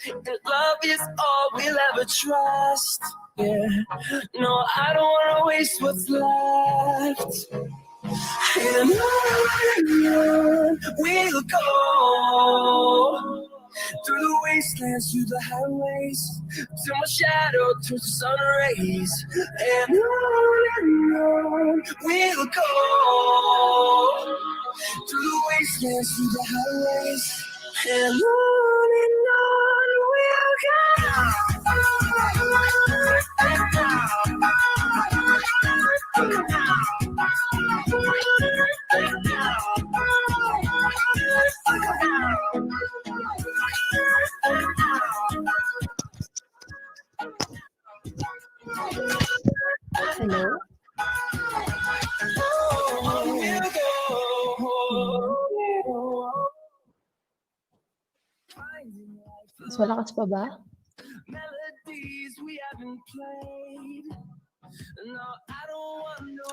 that love is all we'll ever trust. Yeah, no, I don't wanna waste what's left. And on we'll go through the wastelands, through the highways, till my shadow turns to sun rays. And on we'll go through the wastelands, through the highways, and on we'll Hello? Mas malakas pa ba?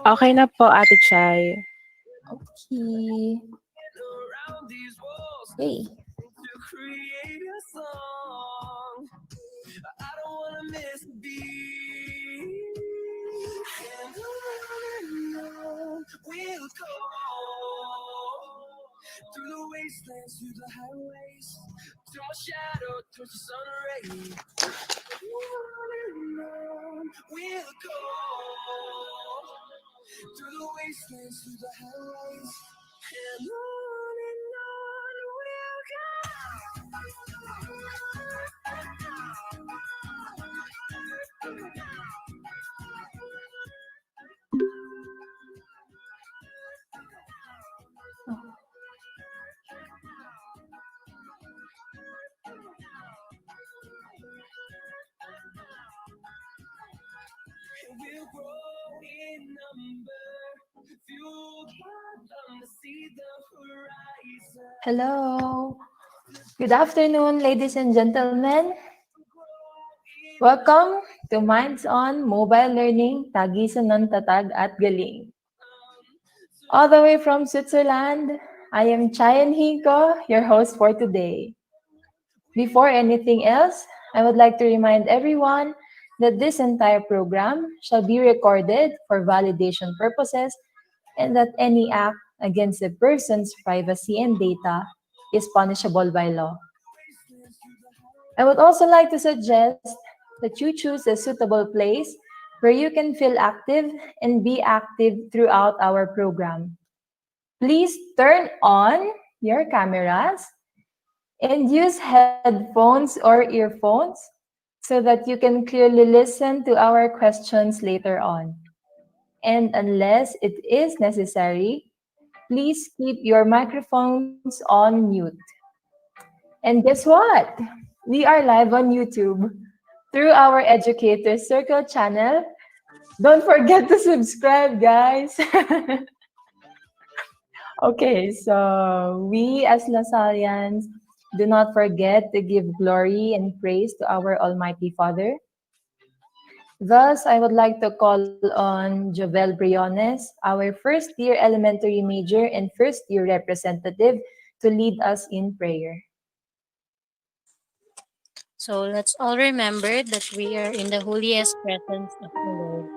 Okay na po, Ate Chay. Okay. Hey. I don't wanna miss a beat. And on we'll go through the wastelands, through the highways, till my shadow turns to sun rays. On we'll go through the wastelands, through the highways, and on we'll go. We'll grow in number, fueled by them to see the horizon. Hello. Good afternoon, ladies and gentlemen. Welcome to Minds on Mobile Learning, Tagisan ng Tatag at Galing. All the way from Switzerland, I am Chayan Hinko, your host for today. Before anything else, I would like to remind everyone that this entire program shall be recorded for validation purposes and that any act against a person's privacy and data is punishable by law. I would also like to suggest that you choose a suitable place where you can feel active and be active throughout our program. Please turn on your cameras and use headphones or earphones so that you can clearly listen to our questions later on. And unless it is necessary, please keep your microphones on mute. And guess what? We are live on YouTube through our Educator Circle channel. Don't forget to subscribe, guys. Okay, so we as Lasalians do not forget to give glory and praise to our Almighty Father. Thus, I would like to call on Jovel Briones, our first year elementary major and first year representative, to lead us in prayer. So let's all remember that we are in the holiest presence of the Lord.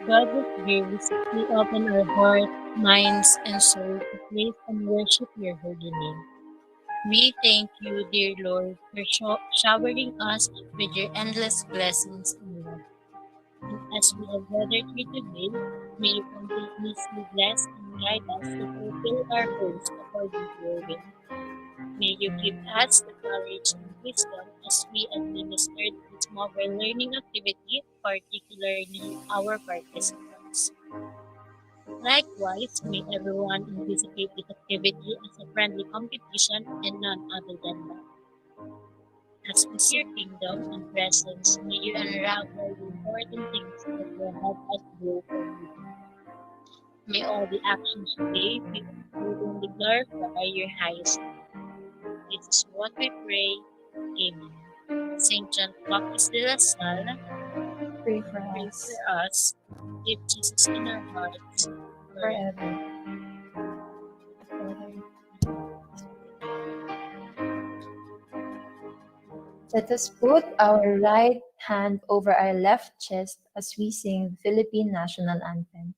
God of grace, we open our hearts, minds, and soul to praise and worship your holy name. We thank you, dear Lord, for showering us with your endless blessings and love. And as we have gathered here today, may you continuously bless and guide us to fulfill our goals according to your will. May you give us the courage and wisdom as we administer this mobile learning activity, particularly our participants. Likewise, may everyone anticipate this activity as a friendly competition and none other than that. As we see your kingdom and presence, may you unravel the important things that will help us grow for you. May all the actions today be only glorify your highest name. This is what we pray. Amen. Saint John Baptist de la Salle, Pray for pray us for us. Keep Jesus in our hearts forever. forever. Let us put our right hand over our left chest as we sing the Philippine national anthem.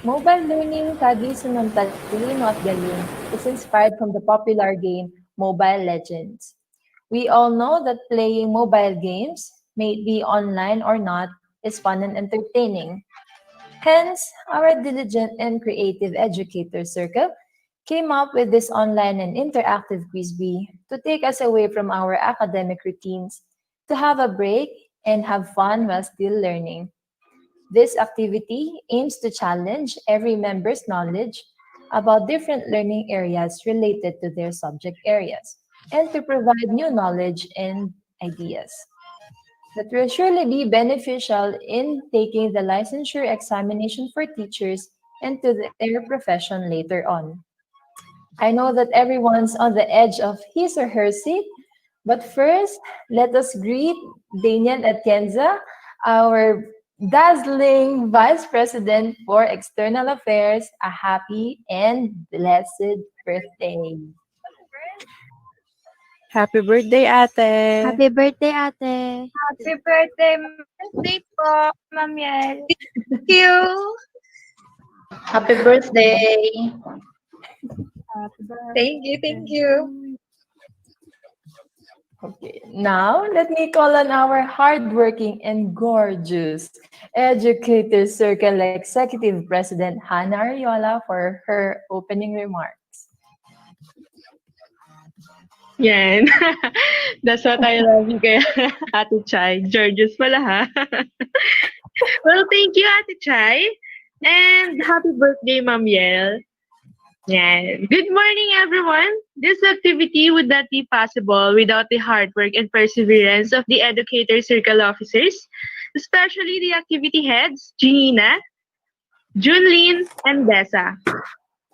Mobile learning Tagisan ng Talino at Galing is inspired from the popular game Mobile Legends. We all know that playing mobile games, may it be online or not, is fun and entertaining. Hence, our diligent and creative educator circle came up with this online and interactive quiz bee to take us away from our academic routines, to have a break and have fun while still learning. This activity aims to challenge every member's knowledge about different learning areas related to their subject areas and to provide new knowledge and ideas that will surely be beneficial in taking the licensure examination for teachers and to their profession later on. I know that everyone's on the edge of his or her seat, but first, let us greet Daniel Atienza, our dazzling Vice President for External Affairs, a happy and blessed birthday. Happy birthday, ate! Happy birthday, ate. Happy birthday po, Ma'am Yel. Thank you. Happy birthday! Thank you. Okay, now let me call on our hardworking and gorgeous Educator Circle Executive President Hannah Ariola for her opening remarks. Yan. That's what I love you kay Ate Chai. Georges pala ha. Well, thank you Ate Chai. And happy birthday, Ma'am Yel. Yan. Good morning, everyone. This activity would not be possible without the hard work and perseverance of the Educator Circle officers, especially the activity heads, Gina, Junlin, and Dessa.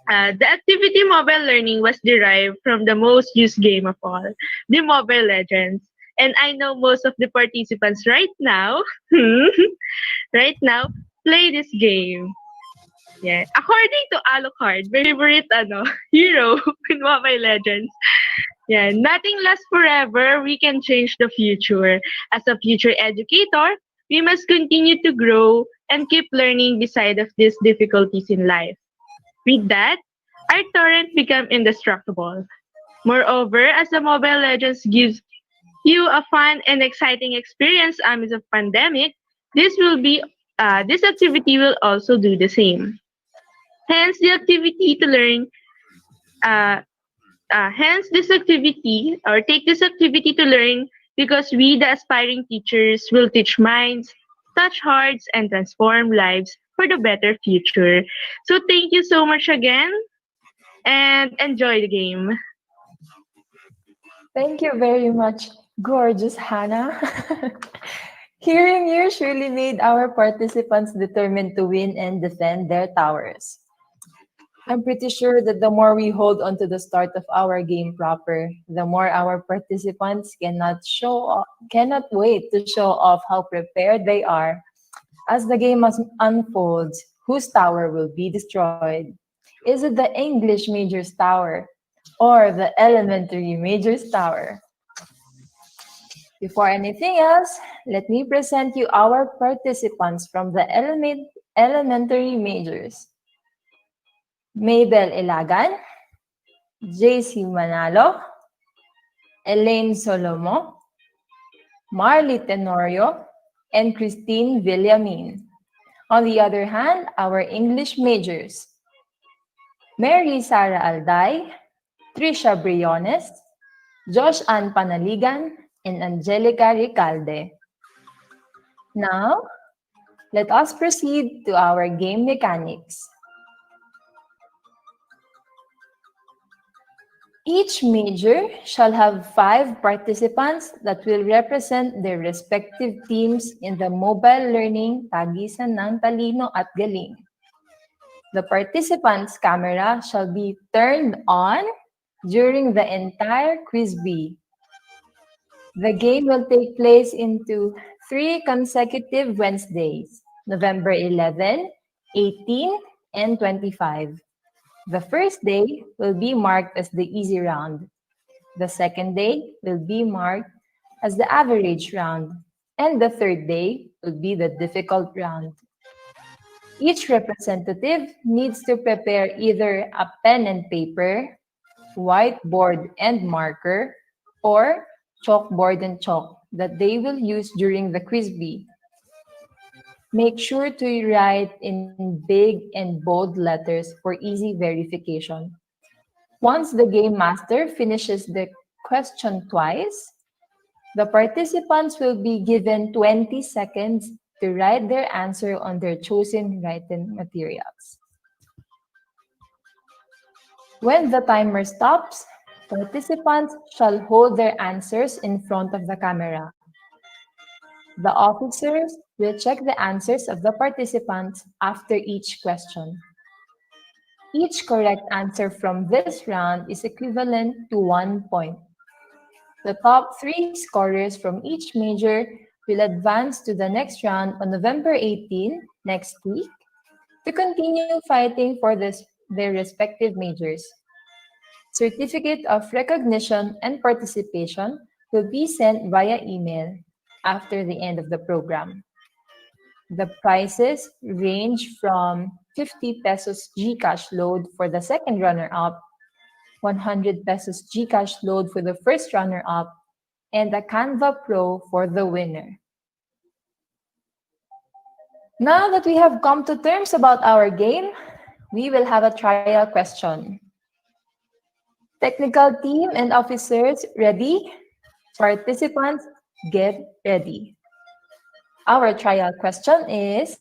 The activity mobile learning was derived from the most used game of all, the Mobile Legends. And I know most of the participants right now, right now, play this game. Yeah. According to Alucard, my favorite hero in Mobile Legends. Yeah. Nothing lasts forever. We can change the future. As a future educator, we must continue to grow and keep learning beside of these difficulties in life. With that, our torrent become indestructible. Moreover, as the Mobile Legends gives you a fun and exciting experience amidst of pandemic, this activity will also do the same. Hence, the activity to learn. Uh, Hence, this activity or take this activity to learn because we, the aspiring teachers, will teach minds, touch hearts, and transform lives for the better future. So, thank you so much again and enjoy the game. Thank you very much, gorgeous Hannah. Hearing you surely made our participants determined to win and defend their towers. I'm pretty sure that the more we hold on to the start of our game proper, the more our participants cannot wait to show off how prepared they are as the game unfolds. whose tower will be destroyed? Is it the English major's tower or the elementary major's tower? Before anything else, let me present you our participants from the elementary majors. Mabel Ilagan, JC Manalo, Elaine Solomo, Marley Tenorio, and Christine Villamin. On the other hand, our English majors, Mary Sara Alday, Trisha Briones, Josh Ann Panaligan, and Angelica Ricalde. Now, let us proceed to our game mechanics. Each major shall have 5 participants that will represent their respective teams in the mobile learning Tagisan ng Talino at Galing. The participant's camera shall be turned on during the entire quiz bee. The game will take place into 3 consecutive Wednesdays, November 11, 18, and 25. The first day will be marked as the easy round. The second day will be marked as the average round. And the third day will be the difficult round. Each representative needs to prepare either a pen and paper, whiteboard and marker, or chalkboard and chalk that they will use during the quiz bee. Make sure to write in big and bold letters for easy verification. Once the game master finishes the question twice, the participants will be given 20 seconds to write their answer on their chosen written materials. When the timer stops, participants shall hold their answers in front of the camera. The officers will check the answers of the participants after each question. Each correct answer from this round is equivalent to 1 point. The top 3 scorers from each major will advance to the next round on November 18, next week, to continue fighting for their respective majors. Certificate of recognition and participation will be sent via email after the end of the program. The prices range from 50 pesos GCash load for the second runner-up, 100 pesos GCash load for the first runner-up, and a Canva Pro for the winner. Now that we have come to terms about our game, we will have a trial question. Technical team and officers ready? Participants, get ready. Our trial question is,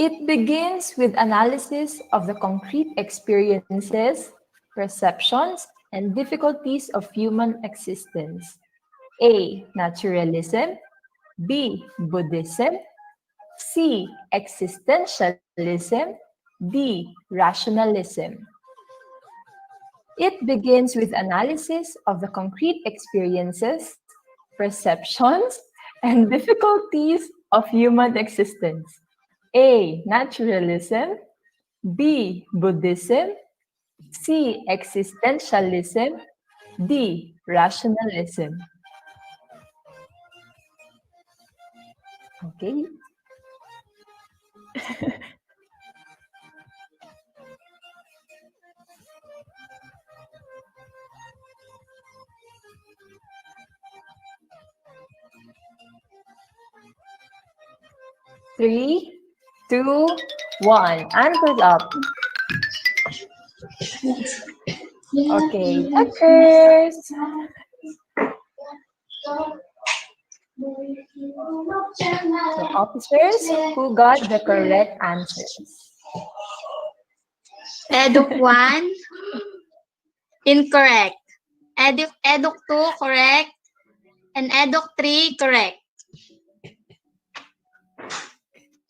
it begins with analysis of the concrete experiences, perceptions, and difficulties of human existence. A. Naturalism. B. Buddhism. C. Existentialism. D. Rationalism. It begins with analysis of the concrete experiences, perceptions, and difficulties of human existence. A. Naturalism. B. Buddhism. C. Existentialism. D. Rationalism. Okay. Three, two, one. Answers up. Okay, checkers. So, officers who got the correct answers. Eduk 1, incorrect. Eduk 2, correct. And Eduk 3, correct.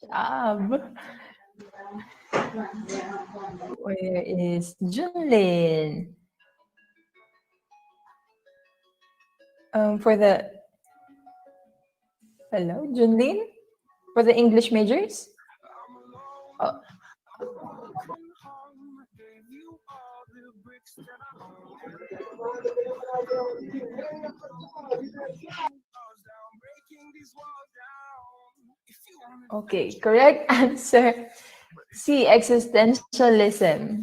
Job. Where is Junlin? For the... Hello, Junlin? For the English majors? Oh, okay, correct answer. C, existentialism.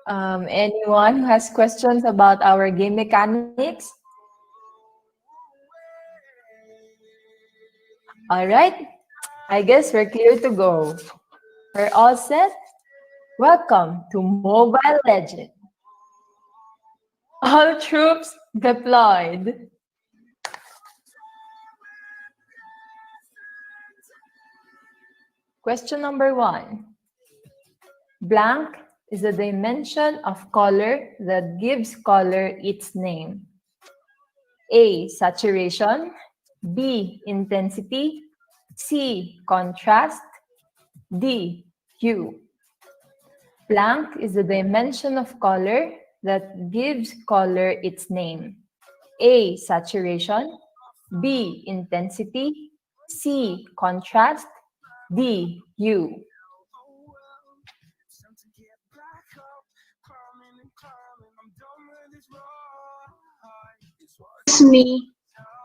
Anyone who has questions about our game mechanics? All right, I guess we're clear to go. We're all set? Welcome to Mobile Legend. All troops deployed. Question number 1. Blank is the dimension of color that gives color its name. A, saturation. B, intensity. C, contrast. D, hue. Blank is the dimension of color that gives color its name. A, saturation. B, intensity. C, contrast. D, hue.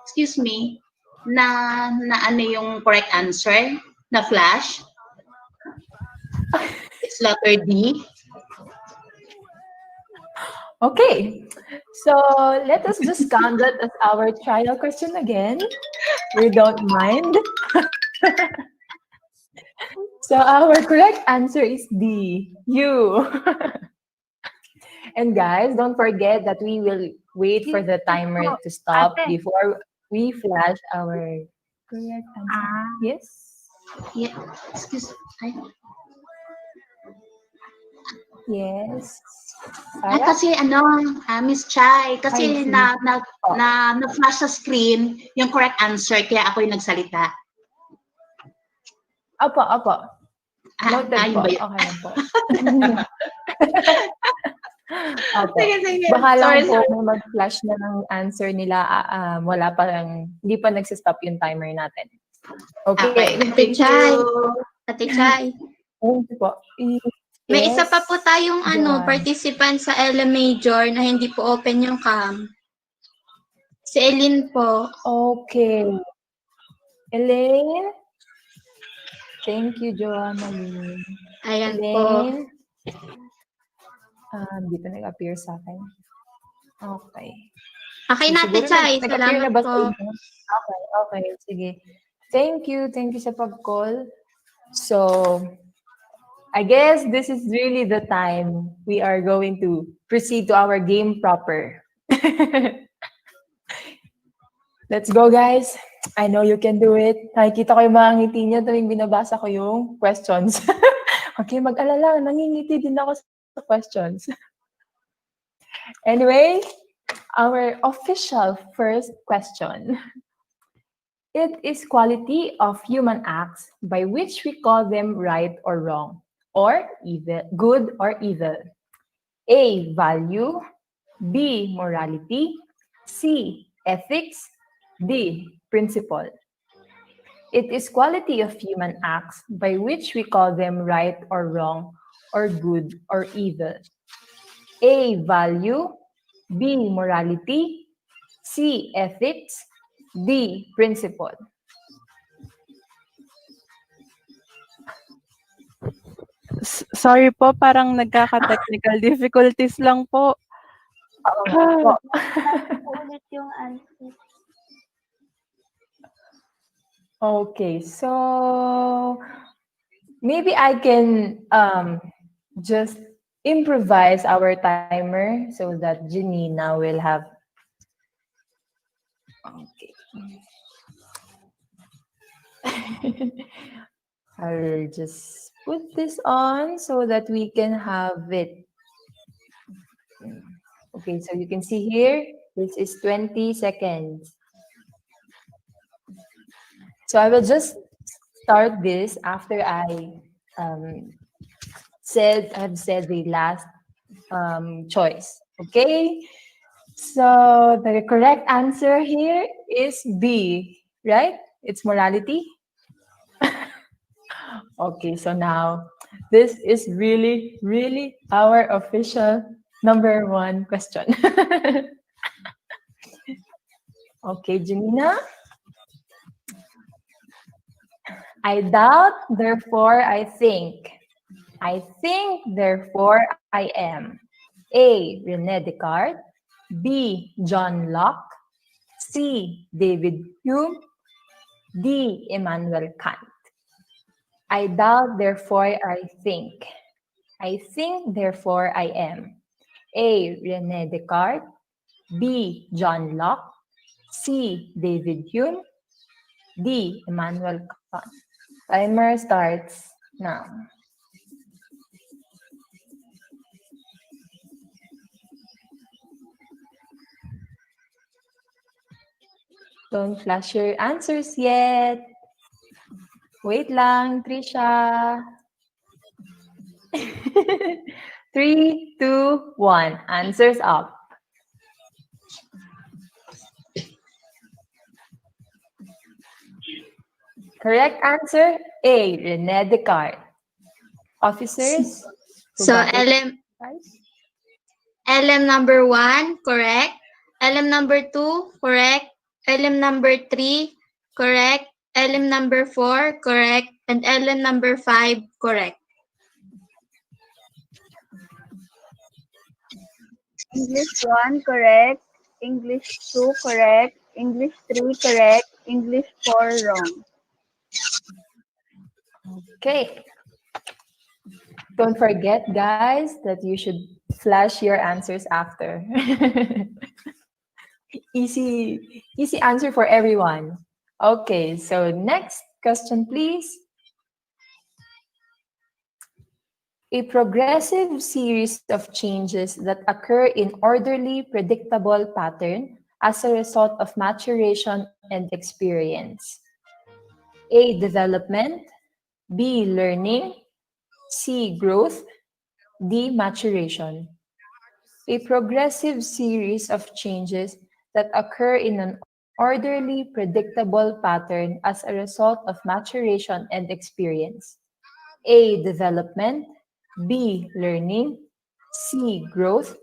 Excuse me, na ano yung correct answer? Na flash? It's letter D. Okay, so let us just count that as our trial question again. We don't mind. So our correct answer is D, hue. And guys, don't forget that we will wait for the timer to stop before we flash our correct answer. Yes? Yeah, excuse me. Yes. Ay, Sarah? kasi Miss Chai, kasi Ay, sige. na-flash sa screen yung correct answer, kaya ako yung nagsalita. Opo. Noted yun po. ba yun? Okay lang po. Opo. Sige. Baka lang Sorry. po may mag-flash na ng answer nila. Wala pa lang, hindi pa nagsistop yung timer natin. Okay. Ate Chai. Ate Chai. Thank you po. May isa Yes, pa po tayong Joanne. participant sa Ella Major na hindi po open yung cam. Si Eileen po. Okay. Elaine? Thank you, Joanna. Ayan po. Elaine? Dito nag-appear sa akin. Okay. Okay na, Ate Siguro Chay. nag-appear na Salamat ba sa po. inyo? Okay. Sige. Thank you sa pag-call. So, I guess this is really the time we are going to proceed to our game proper. Let's go, guys. I know you can do it. Nakikita ko yung mga ngiti niyo tuwing binabasa ko yung questions. Okay, mag-alala. Nangingiti din ako sa questions. Anyway, our official first question. It is quality of human acts by which we call them right or wrong, or evil, good or evil. A, value. B, morality. C, ethics. D, principle. It is quality of human acts by which we call them right or wrong, or good or evil. A, value. B, morality. C, ethics. D, principle. Sorry po, parang nagkaka-technical difficulties lang po. Ulit yung answer. Okay, so maybe I can just improvise our timer so that Janina will have. Okay. I'll just put this on so that we can have it. Okay, so you can see here, this is 20 seconds. So I will just start this after I have said the last choice. Okay, so the correct answer here is B, right? It's morality. Okay, so now this is really, really our official number one question. Okay, Janina. I doubt, therefore I think. I think, therefore I am. A. Rene Descartes. B. John Locke. C. David Hume. D. Immanuel Kant. I doubt, therefore I think. I think, therefore I am. A. Rene Descartes. B. John Locke. C. David Hume. D. Immanuel Kant. Timer starts now. Don't flash your answers yet. Wait lang, Trisha. 3, 2, 1. Answers up. Correct answer, A. Rene Descartes. Officers who So got it, LM guys? LM number 1, correct. LM number 2, correct. LM number 3, correct. LM number 4, correct. And LM number 5, correct. English 1 correct, English 2 correct, English 3 correct, English 4 wrong. Okay. Don't forget, guys, that you should flash your answers after. Easy answer for everyone. Okay, so next question, please. A progressive series of changes that occur in orderly, predictable pattern as a result of maturation and experience. A. Development. B. Learning. C. Growth. D. Maturation. A progressive series of changes that occur in an orderly, predictable pattern as a result of maturation and experience. A. Development. B. Learning. C. Growth.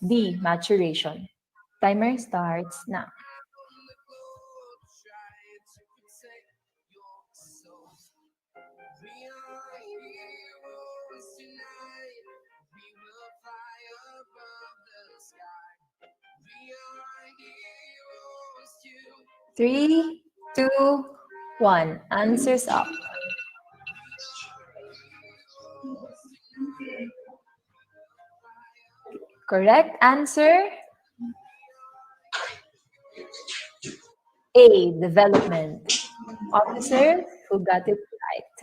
D. Maturation. Timer starts now. Three, two, one. Answers up. Correct answer, A. Development. Officer who got it right.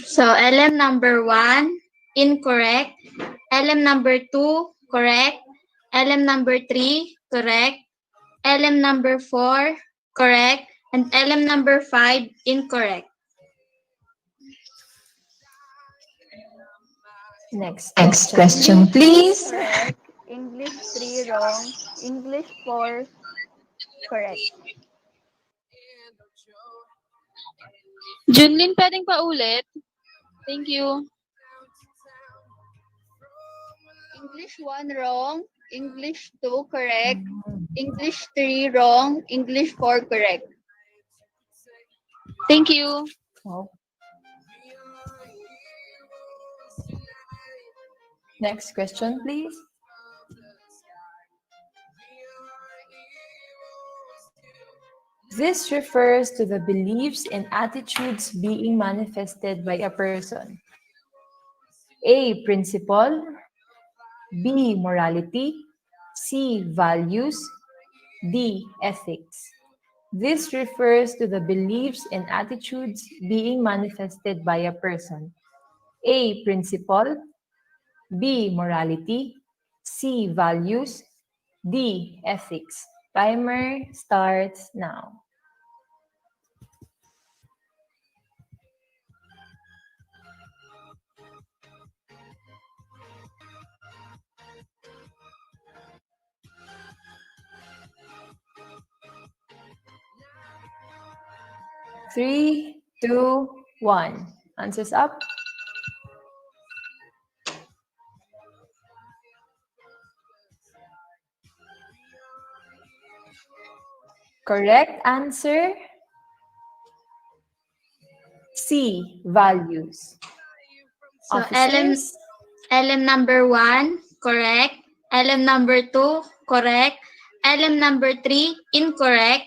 So LM number 1, incorrect. LM number 2, correct. LM number 3, correct. LM number 4, correct. And LM number 5, incorrect. Next Next question, question, please. please. Correct, English 3 wrong, English 4 correct. Junlin, pwedeng pa ulit? Thank you. English 1 wrong, English 2 correct, English 3 wrong, English 4 correct. Thank you. Oh. Next question, please. This refers to the beliefs and attitudes being manifested by a person. A. Principle. B. Morality. C. Values. D. Ethics. This refers to the beliefs and attitudes being manifested by a person. A. Principle. B. Morality. C. Values. D. Ethics. Timer starts now. 3, 2, 1. Answers up. Correct answer, C, values. So Officers, LM number 1, correct. LM number 2, correct. LM number 3, incorrect.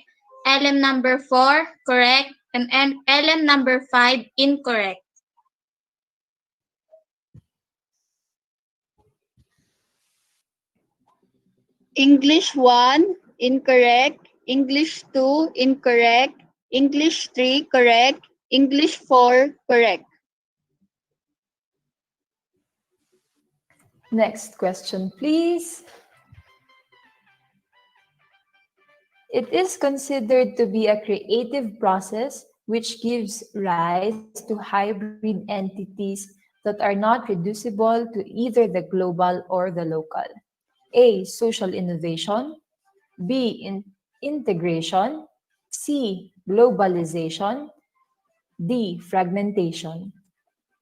LM number 4, correct. And LM number 5, incorrect. English 1, incorrect. English 2, incorrect. English 3, correct. English 4, correct. next question, please. It is considered to be a creative process which gives rise to hybrid entities that are not reducible to either the global or the local. A. Social innovation. B. Integration. C. Globalization. D. Fragmentation.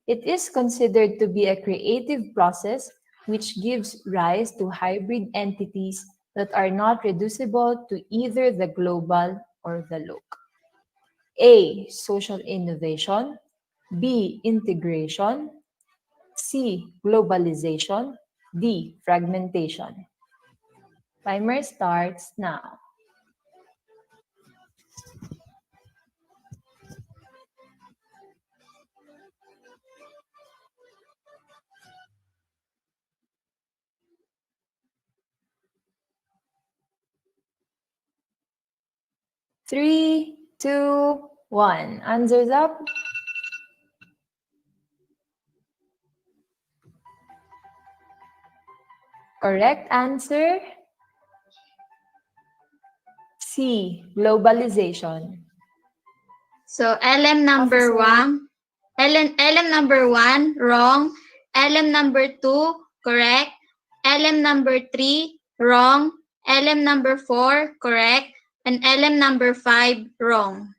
It is considered to be a creative process which gives rise to hybrid entities that are not reducible to either the global or the local. A. Social innovation. B. Integration. C. Globalization. D. Fragmentation. Timer starts now. Three, two, one. Answers up. Correct answer, C. Globalization. So LM number Officer. 1, LM number 1, wrong. LM number 2, correct. LM number 3, wrong. LM number 4, correct. And LM number 5, wrong.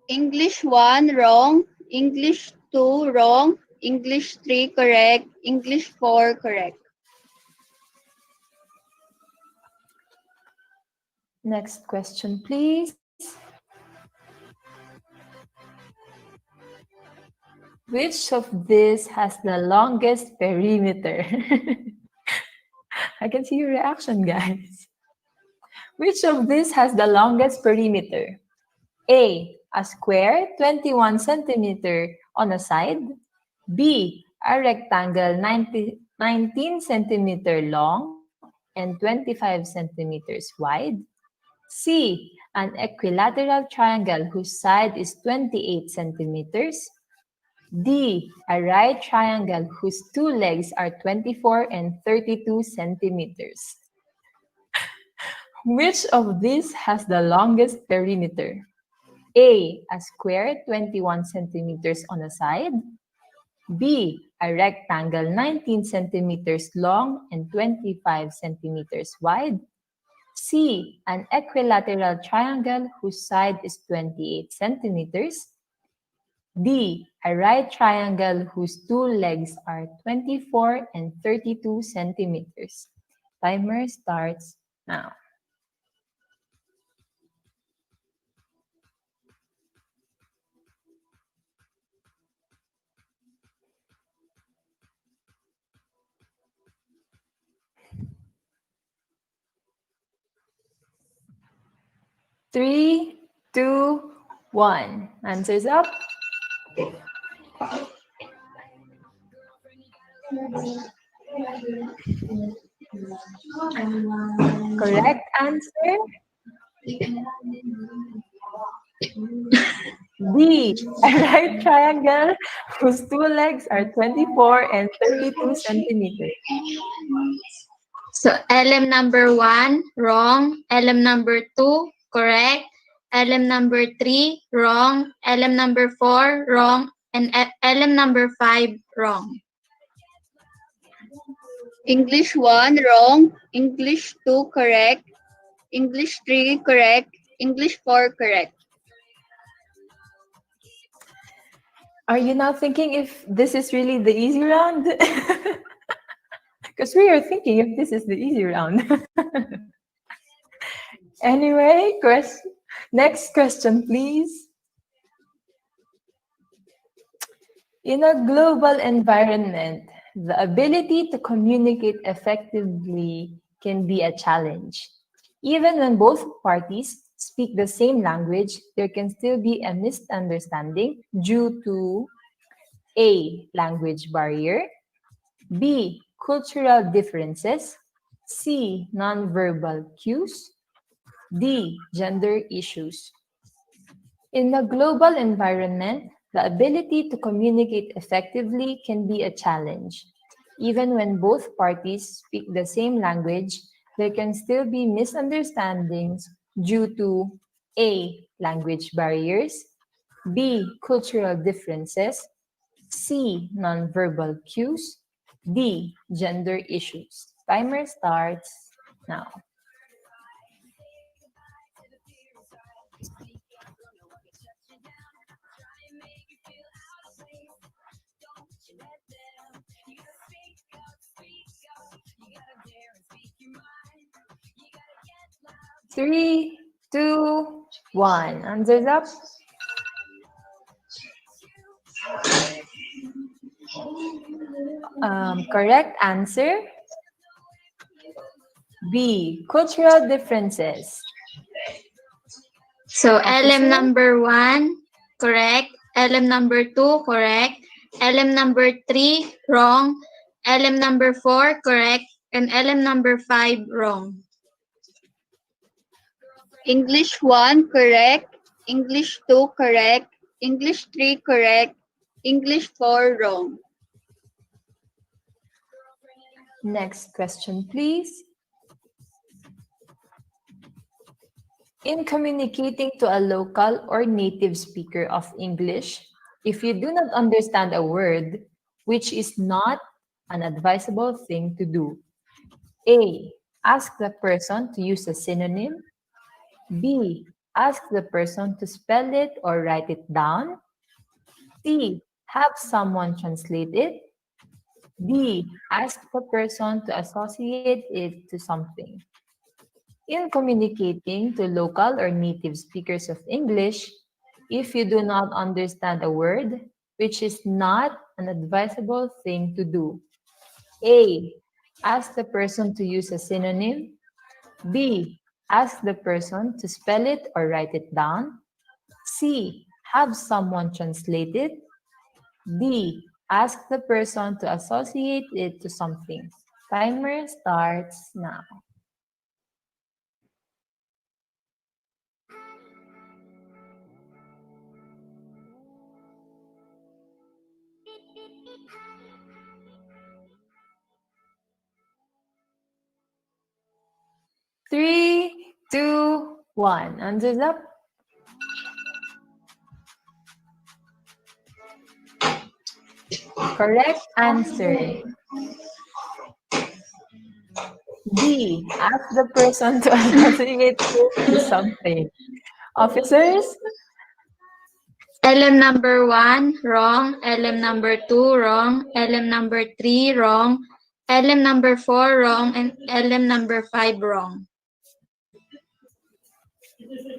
English 1, wrong. English 2, wrong. English 3, correct. English 4, correct. Next question, please. Which of these has the longest perimeter? I can see your reaction, guys. Which of these has the longest perimeter? A square 21 centimeter on a side. B, a rectangle 19 centimeter long and 25 centimeters wide. C, an equilateral triangle whose side is 28 centimeters. D, a right triangle whose two legs are 24 and 32 centimeters. Which of these has the longest perimeter? A square 21 centimeters on a side. B, a rectangle 19 centimeters long and 25 centimeters wide. C, an equilateral triangle whose side is 28 centimeters. D, a right triangle whose two legs are 24 and 32 centimeters. Timer starts now. Three, two, one. Answers up. Correct answer, D, a right triangle whose two legs are 24 and 32 centimeters. So LM number 1, wrong. LM number 2, correct. LM number 3, wrong. LM number 4, wrong. And LM number 5, wrong. English 1 wrong, English 2 correct, English 3 correct, English 4 correct. Are you now thinking if this is really the easy round? Because we are thinking if this is the easy round. Anyway, next question, please. In a global environment, the ability to communicate effectively can be a challenge. Even when both parties speak the same language, there can still be a misunderstanding due to A. Language barrier, B. Cultural differences, C. Nonverbal cues, D. Gender issues. In a global environment, the ability to communicate effectively can be a challenge. Even when both parties speak the same language, there can still be misunderstandings due to A. Language barriers, B. Cultural differences, C. Nonverbal cues, D. Gender issues. Timer starts now. Three, two, one. Answers up. Correct answer B. Cultural differences. So LM Officer? number 1, correct. LM number 2, correct. LM number 3, wrong. LM number 4, correct. And LM number 5, wrong. English 1 correct, English 2 correct, English 3 correct, English 4 wrong. Next question, please. In communicating to a local or native speaker of English, if you do not understand a word, which is not an advisable thing to do. A. Ask the person to use a synonym. B. Ask the person to spell it or write it down. C. Have someone translate it. D. Ask the person to associate it to something. In communicating to local or native speakers of English, if you do not understand a word, which is not an advisable thing to do. A. Ask the person to use a synonym. B. Ask the person to spell it or write it down. C. Have someone translate it. D. Ask the person to associate it to something. Timer starts now. Three, two, one. Answers up. Correct answer. D. Ask the person to associate it to something. Officers? LM number 1, wrong. LM number 2, wrong. LM number 3, wrong. LM number 4, wrong. And LM number 5, wrong.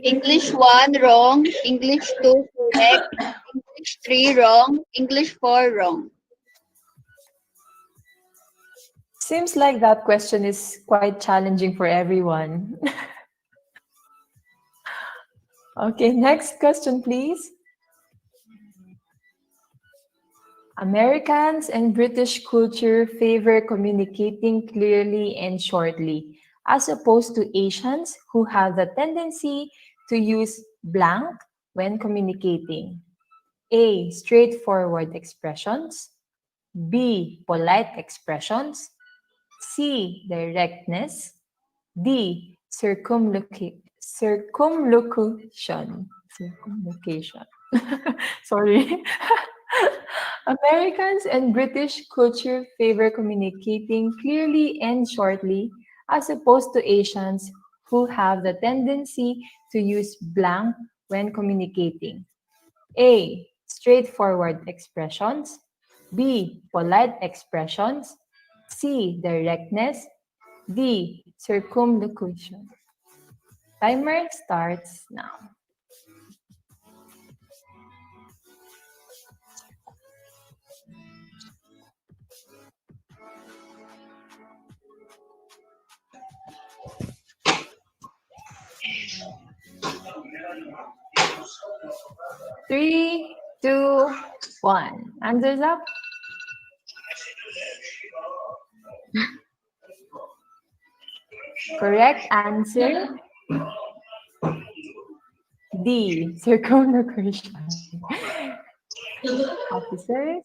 English 1 wrong, English 2 correct, English 3 wrong, English 4 wrong. Seems like that question is quite challenging for everyone. Okay, next question, please. Americans and British culture favor communicating clearly and shortly, as opposed to Asians who have the tendency to use blank when communicating. A. Straightforward expressions. B. Polite expressions. C. Directness. D. Circumlocution. Circumlocution. Sorry. Americans and British culture favor communicating clearly and shortly, as opposed to Asians who have the tendency to use blank when communicating. A. Straightforward expressions. B. Polite expressions. C. Directness. D. Circumlocution. Timer starts now. Three, two, one. Answers up. Correct answer D. Circumlocution. Officers?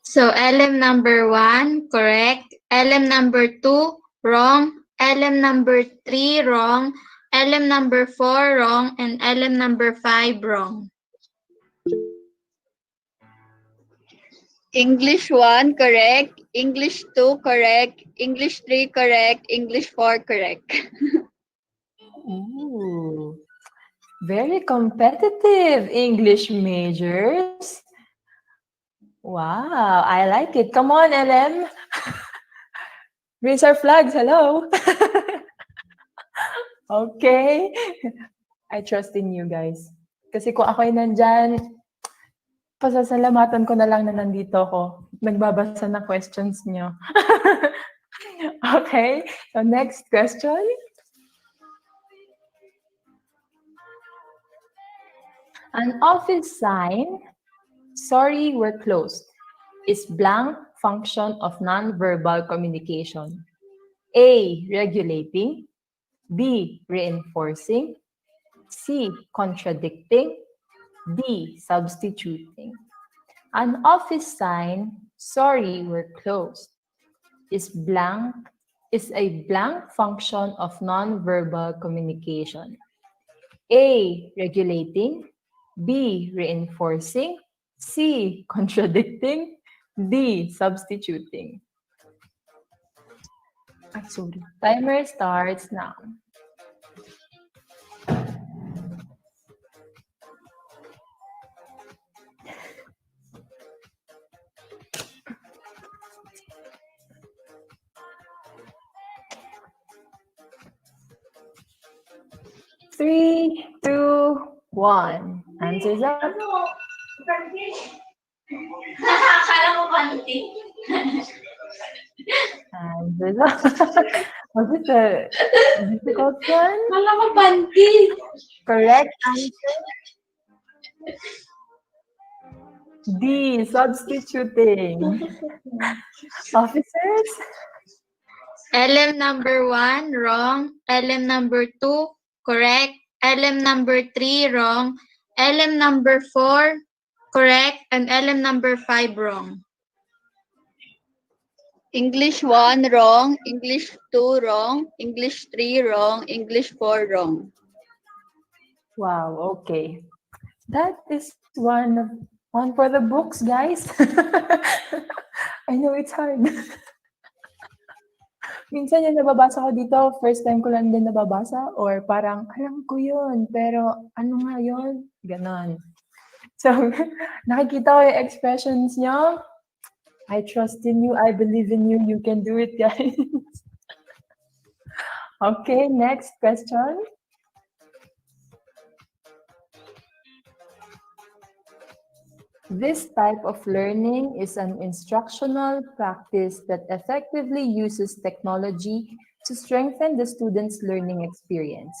So LM number 1, correct. LM number 2, wrong. LM number 3, wrong. LM number 4, wrong. And LM number 5, wrong. English 1, correct. English 2, correct. English 3, correct. English 4, correct. Ooh, very competitive English majors. Wow, I like it. Come on, LM. Raise our flags. Hello. Okay. I trust in you guys. Kasi kung ako'y nandyan, pasasalamatan ko na lang na nandito ako. Nagbabasa ng questions nyo. Okay, so next question. An office sign, sorry, we're closed, is blank function of nonverbal communication. A, regulating. B, reinforcing. C, contradicting. D, substituting. An office sign, sorry, we're closed, is a blank function of nonverbal communication. A, regulating. B, reinforcing. C, contradicting. D, substituting. Sorry. Timer starts now. Three, two, one. Answers up. Akala mo panty. Answers up. Was it a difficult one? Akala mo panty. Correct answer. D, substituting. Officers? LM number 1, wrong. LM number 2, correct. LM number 3, wrong. LM number 4, correct. And LM number 5, wrong. English 1, wrong. English 2, wrong. English 3, wrong. English 4, wrong. Wow, okay. That is one for the books, guys. I know it's hard. Minsan yung nababasa ko dito, first time ko lang din nababasa or parang, alam ko yun, pero ano nga yun? Ganon. So, nakikita ko yung expressions nyo. I trust in you. I believe in you. You can do it, guys. Okay, next question. This type of learning is an instructional practice that effectively uses technology to strengthen the student's learning experience.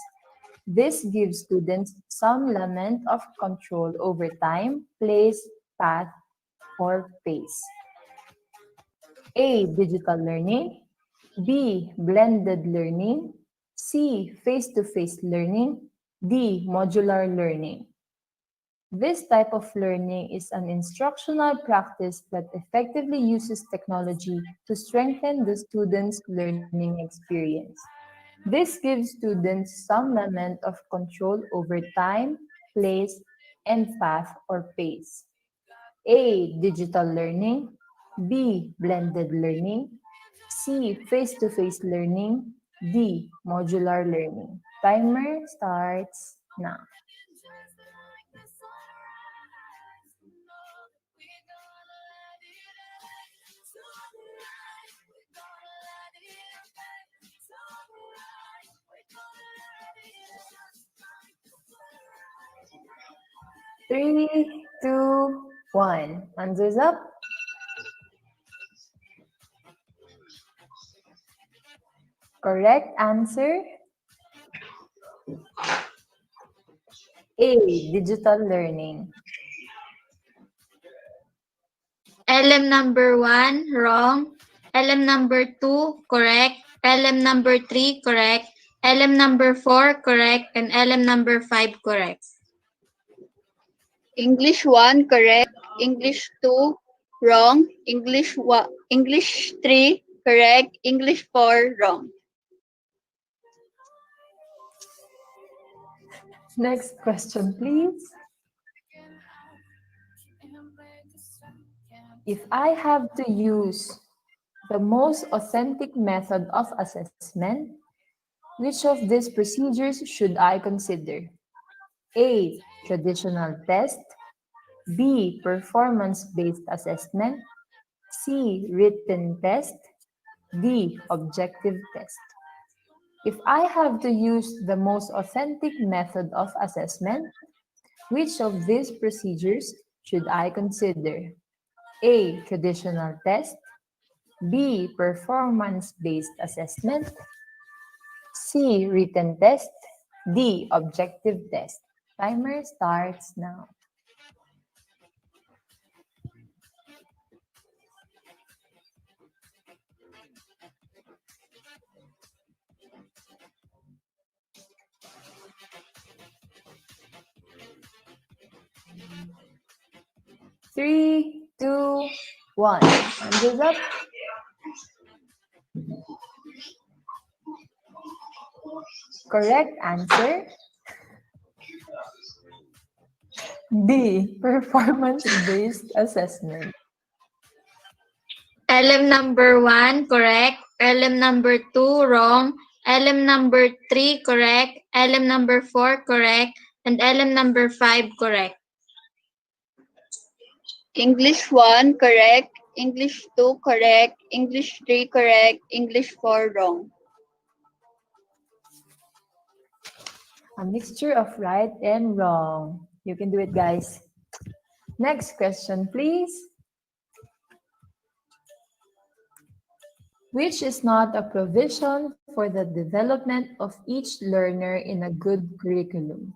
This gives students some element of control over time, place, path, or pace. A, digital learning. B, blended learning. C, face-to-face learning. D, modular learning. This type of learning is an instructional practice that effectively uses technology to strengthen the student's learning experience. This gives students some element of control over time, place, and path or pace. A. Digital learning. B. Blended learning. C. Face-to-face learning. D. Modular learning. Timer starts now. Three, two, one. Answers up. Correct answer A. Digital learning. LM number 1, wrong. LM number 2, correct. LM number 3, correct. LM number 4, correct. And LM number 5, correct. English 1, correct. English 2, wrong. English 3, correct. English 4, wrong. Next question, please. If I have to use the most authentic method of assessment, which of these procedures should I consider? A. Traditional test. B. Performance-based assessment. C. Written test. D. Objective test. If I have to use the most authentic method of assessment, which of these procedures should I consider? A. Traditional test. B. Performance-based assessment. C. Written test. D. Objective test. Timer starts now. Three, two, one. Hands up. Correct answer D. Performance-based assessment. LM number 1, correct. LM number 2, wrong. LM number 3, correct. LM number 4, correct. And LM number 5, correct. English 1, correct. English 2, correct. English 3, correct. English 4, wrong. A mixture of right and wrong. You can do it, guys. Next question, please. Which is not a provision for the development of each learner in a good curriculum?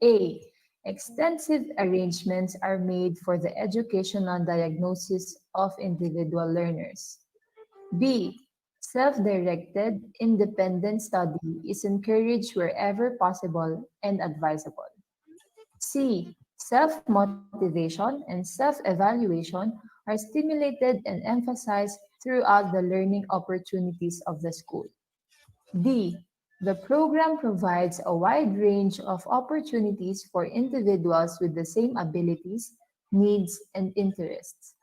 A. Extensive arrangements are made for the educational diagnosis of individual learners. B. Self-directed, independent study is encouraged wherever possible and advisable. C. Self-motivation and self-evaluation are stimulated and emphasized throughout the learning opportunities of the school. D. The program provides a wide range of opportunities for individuals with the same abilities, needs, and interests,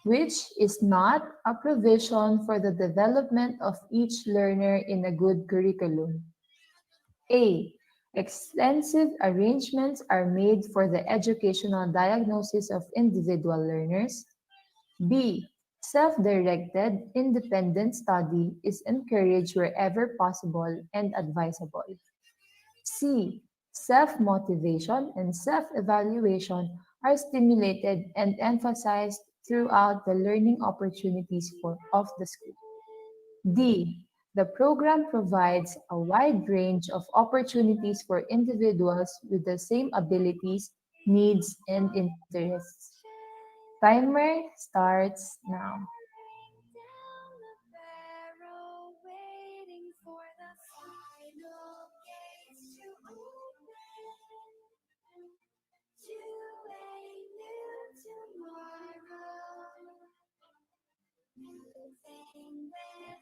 which is not a provision for the development of each learner in a good curriculum. A. Extensive arrangements are made for the educational diagnosis of individual learners. B. Self-directed, independent study is encouraged wherever possible and advisable. C. Self-motivation and self-evaluation are stimulated and emphasized throughout the learning opportunities of the school. D. The program provides a wide range of opportunities for individuals with the same abilities, needs, and interests. Timer starts now.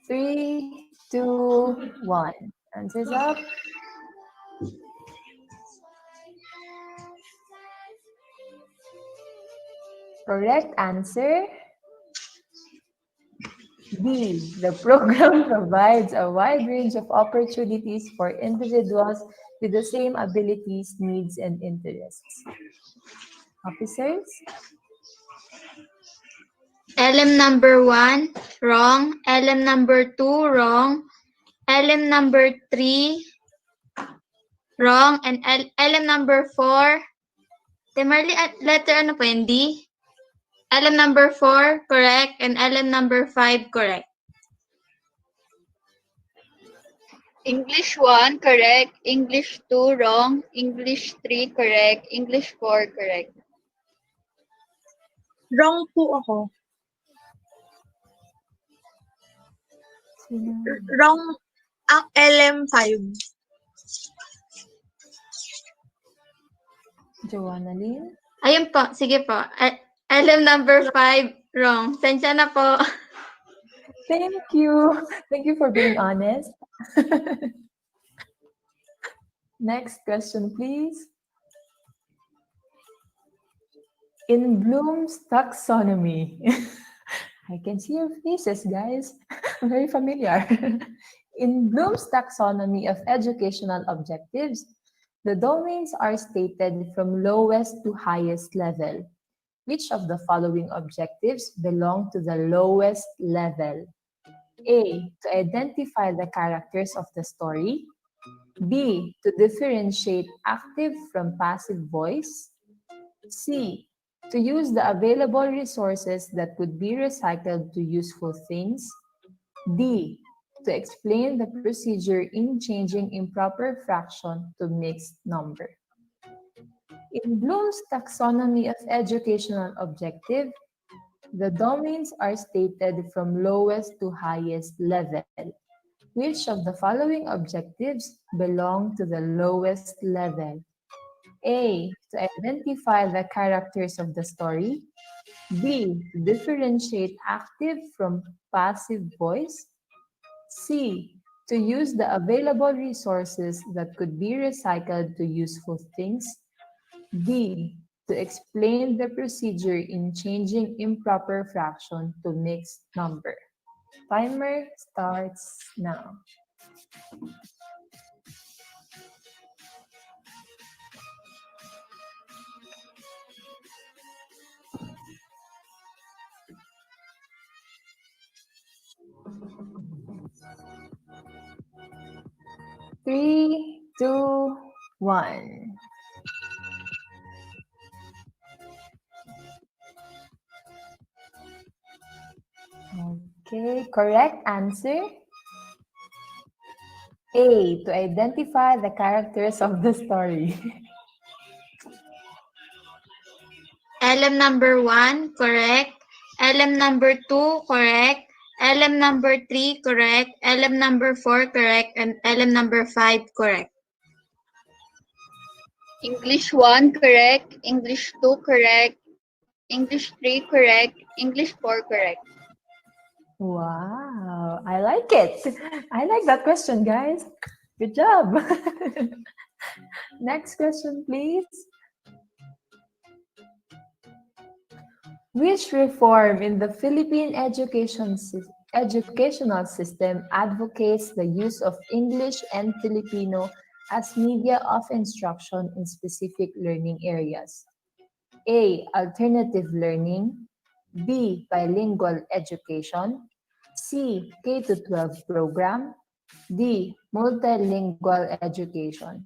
Three, two, one. Answers up. Correct answer B. The program provides a wide range of opportunities for individuals with the same abilities, needs, and interests. Officers? LM number 1, wrong. LM number 2, wrong. LM number 3, wrong. And LM number 4, Marley, letter ano po yun? D? LM number 4, correct. And LM number 5, correct. English 1, correct. English 2, wrong. English 3, correct. English 4, correct. Wrong po ako. Wrong ang LM5. Joanna Lynn? Ayun po, sige po. LM number 5, wrong. Sensya na po. Thank you. Thank you for being honest. Next question, please. In Bloom's taxonomy, I can see your faces, guys. Very familiar. In Bloom's taxonomy of educational objectives, the domains are stated from lowest to highest level. Which of the following objectives belong to the lowest level? A. To identify the characters of the story. B. To differentiate active from passive voice. C. To use the available resources that could be recycled to useful things. D. To explain the procedure in changing improper fraction to mixed number. In Bloom's taxonomy of educational objective, the domains are stated from lowest to highest level. Which of the following objectives belong to the lowest level? A. To identify the characters of the story. B. To differentiate active from passive voice. C. To use the available resources that could be recycled to useful things. D. To explain the procedure in changing improper fraction to mixed number. Timer starts now. Three, two, one. Okay, correct answer. A. To identify the characters of the story. LM number 1, correct. LM number 2, correct. LM number 3, correct. LM number 4, correct. And LM number 5, correct. English 1, correct. English 2, correct. English 3, correct. English 4, correct. Wow, I like it. I like that question, guys. Good job. Next question, please. Which reform in the Philippine educational system advocates the use of English and Filipino as media of instruction in specific learning areas? A. Alternative learning. B. Bilingual education. C. K-12 program. D. Multilingual education.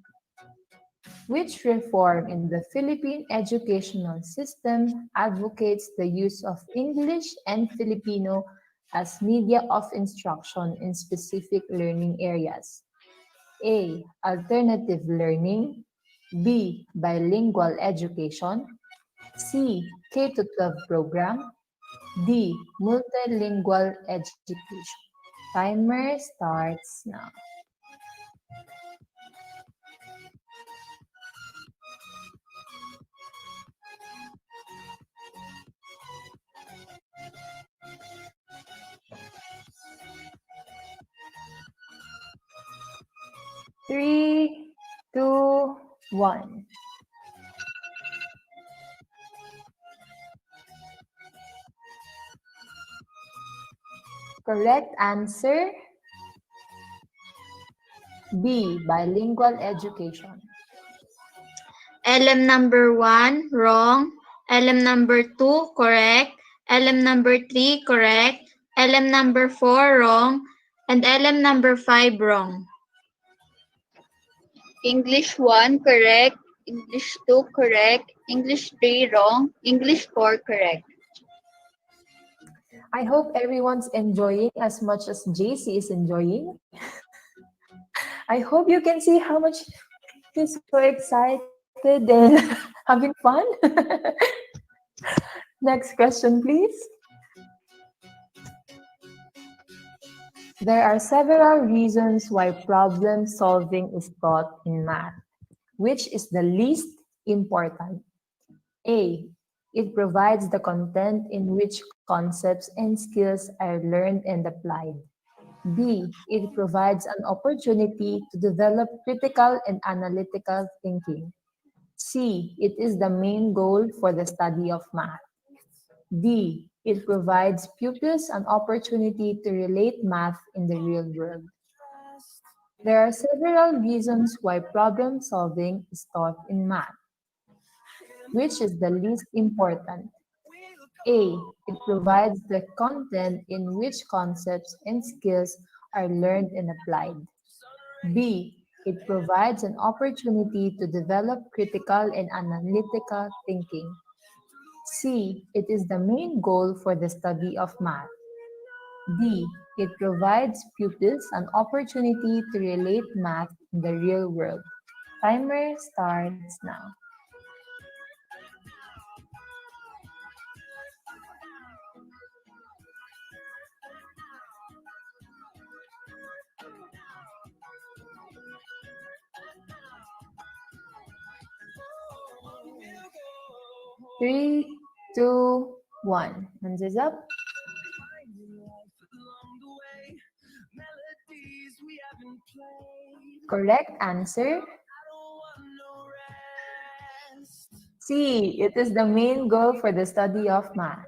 Which reform in the Philippine educational system advocates the use of English and Filipino as media of instruction in specific learning areas? A. Alternative learning. B. Bilingual education. C. K-12 program. D. Multilingual education. Timer starts now. Three, two, one. Correct answer B. Bilingual education. LM number 1, wrong. LM number 2, correct. LM number 3, correct. LM number 4, wrong. And LM number 5, wrong. English 1, correct. English 2, correct. English 3, wrong. English 4, correct. I hope everyone's enjoying as much as JC is enjoying. I hope you can see how much he's so excited and having fun. Next question, please. There are several reasons why problem solving is taught in math. Which is the least important? A. It provides the content in which concepts and skills are learned and applied. B. It provides an opportunity to develop critical and analytical thinking. C. It is the main goal for the study of math. D. It provides pupils an opportunity to relate math in the real world. There are several reasons why problem solving is taught in math. Which is the least important? A. It provides the content in which concepts and skills are learned and applied. B. It provides an opportunity to develop critical and analytical thinking. C. It is the main goal for the study of math. D. It provides pupils an opportunity to relate math in the real world. Timer starts now. Three, two, one. Hands is up. Correct answer C. It is the main goal for the study of math.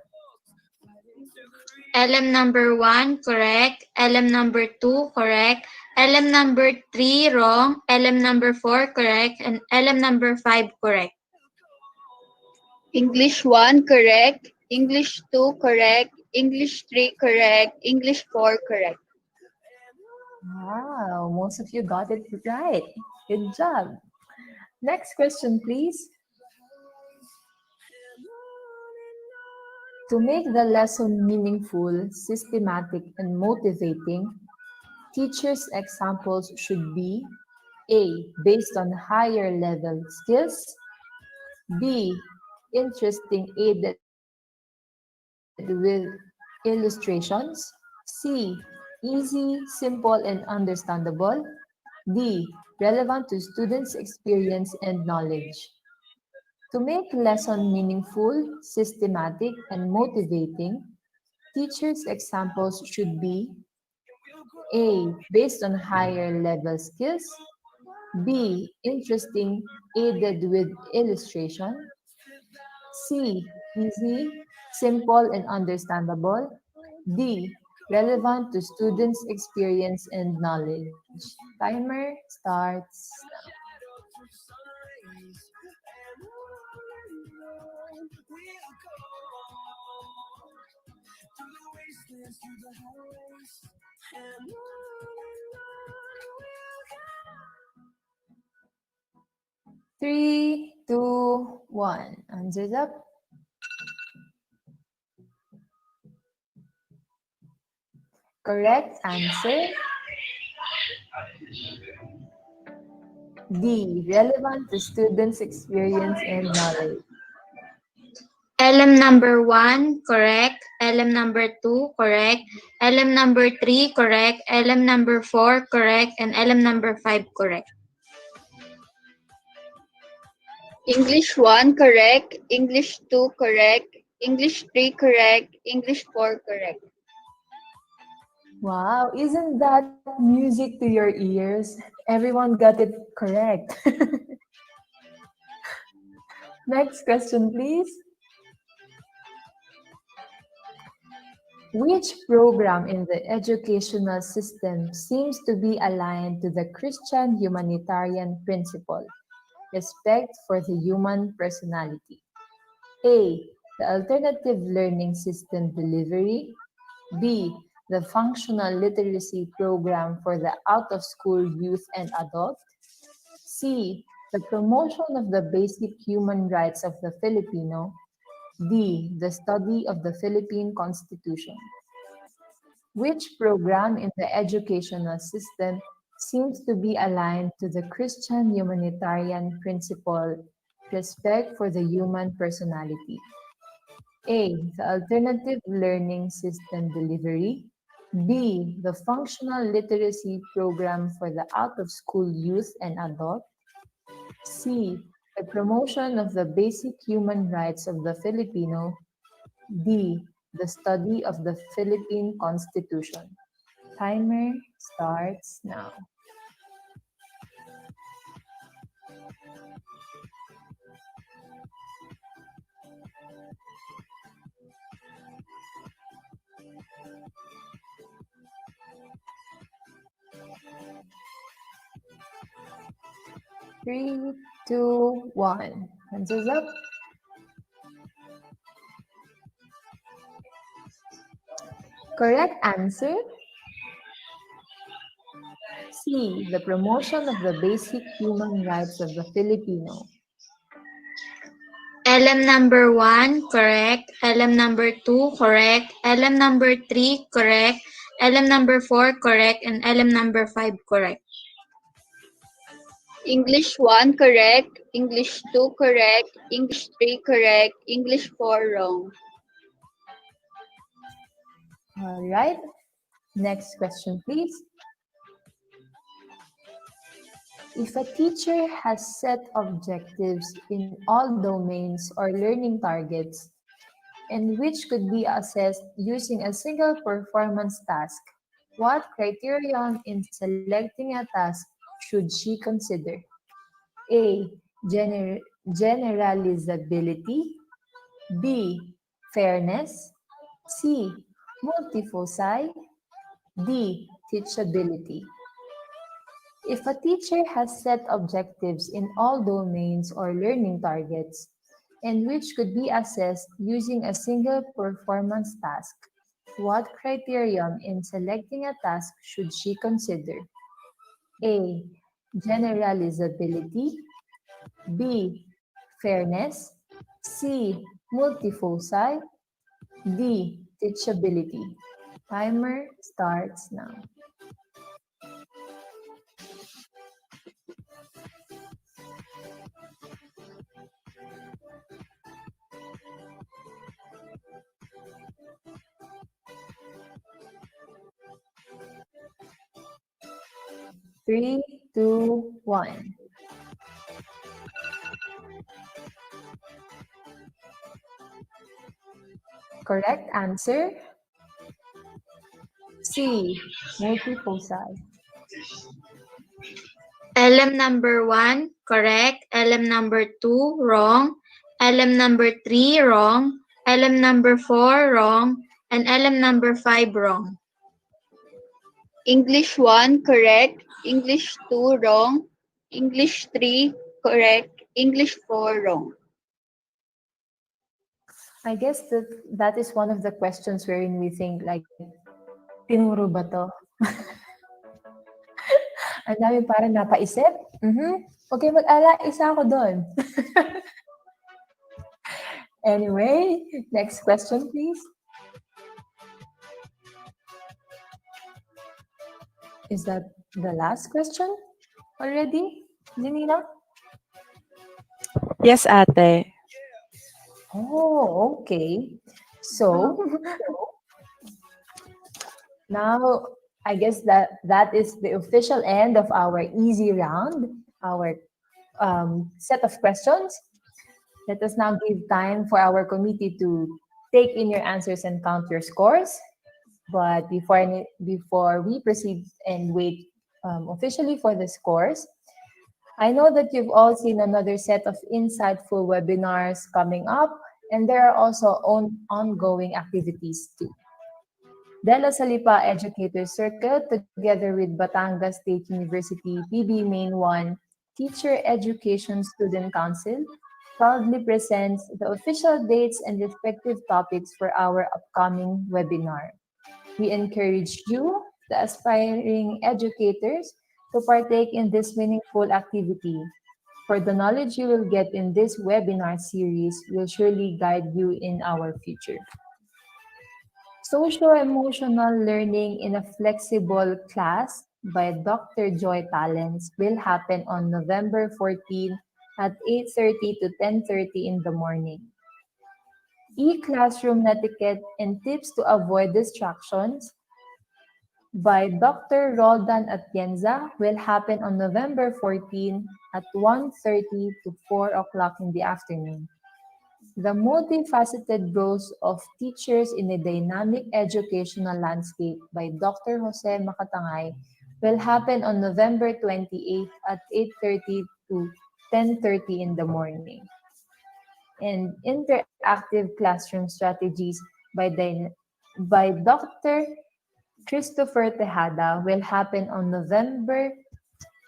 LM number 1, correct. LM number 2, correct. LM number 3, wrong. LM number 4, correct. And LM number 5, correct. English 1, correct. English 2, correct. English 3, correct. English 4, correct. Wow, most of you got it right. Good job. Next question, please. To make the lesson meaningful, systematic, and motivating, teachers' examples should be A. Based on higher level skills. B. Interesting, aided with illustrations. C. Easy, simple, and understandable. D. Relevant to students' experience and knowledge. To make lesson meaningful, systematic, and motivating, teachers' examples should be A. Based on higher level skills. B. Interesting, aided with illustration. C. Easy, simple, and understandable. D. Relevant to students' experience and knowledge. Timer starts now. Three, two, one. Answers up. Correct answer D. Relevant to students' experience and knowledge. LM number 1, correct. LM number 2, correct. LM number 3, correct. LM number 4, correct. And LM number 5, correct. English 1, correct. English 2, correct. English 3, correct. English 4, correct. Wow, isn't that music to your ears? Everyone got it correct. Next question, please. Which program in the educational system seems to be aligned to the Christian humanitarian principle, respect for the human personality? A. The alternative learning system delivery. B. The functional literacy program for the out-of-school youth and adult. C. The promotion of the basic human rights of the Filipino. D. The study of the Philippine Constitution. Which program in the educational system seems to be aligned to the Christian humanitarian principle, respect for the human personality? A. The alternative learning system delivery. B. The functional literacy program for the out-of-school youth and adult. C. The promotion of the basic human rights of the Filipino. D. The study of the Philippine Constitution. Timer starts now. Three, two, one. Hands is up. Correct answer. C. The promotion of the basic human rights of the Filipino. LM number 1, correct. LM number 2, correct. LM number 3, correct. LM number 4, correct. And LM number 5, correct. English 1, correct. English 2, correct. English 3, correct. English 4, wrong. All right. Next question, please. If a teacher has set objectives in all domains or learning targets, and which could be assessed using a single performance task, what criterion in selecting a task should she consider? A. Generalizability. B. Fairness. C. Multifoci. D. Teachability. If a teacher has set objectives in all domains or learning targets, and which could be assessed using a single performance task, what criterion in selecting a task should she consider? A. Generalizability. B. Fairness. C. Multifoci. D. Teachability. Timer starts now. Three, two, one. Correct answer? C. Multifoci. LM number 1, correct. LM number 2, wrong. LM number 3, wrong. LM number 4, wrong. And LM number 5, wrong. English 1, correct. English 2, wrong. English 3, correct. English 4, wrong. I guess that is one of the questions wherein we think like, tinuro ba to? Ang dami parang napaisip. Okay, mag-ala, isa ako doon. Anyway, next question, please. Is that the last question already, Janina? Yes, ate. Oh, okay. So, now I guess that is the official end of our easy round, our set of questions. Let us now give time for our committee to take in your answers and count your scores. But before we proceed and wait officially for the scores, I know that you've all seen another set of insightful webinars coming up, and there are also ongoing activities too. Dela Salipa Educator Circle, together with Batangas State University PB Main 1 Teacher Education Student Council, proudly presents the official dates and respective topics for our upcoming webinar. We encourage you, the aspiring educators, to partake in this meaningful activity. For the knowledge you will get in this webinar series will surely guide you in our future. Social Emotional Learning in a Flexible Class by Dr. Joy Talents will happen on November 14 at 8:30 to 10:30 in the morning. E-classroom etiquette and tips to avoid distractions by Dr. Roldan Atienza will happen on November 14 at 1:30 to 4 o'clock in the afternoon. The multifaceted roles of teachers in a dynamic educational landscape by Dr. Jose Makatangay will happen on November 28 at 8:30 to 10:30 in the morning. And interactive classroom strategies by, by Dr. Christopher Tejada will happen on November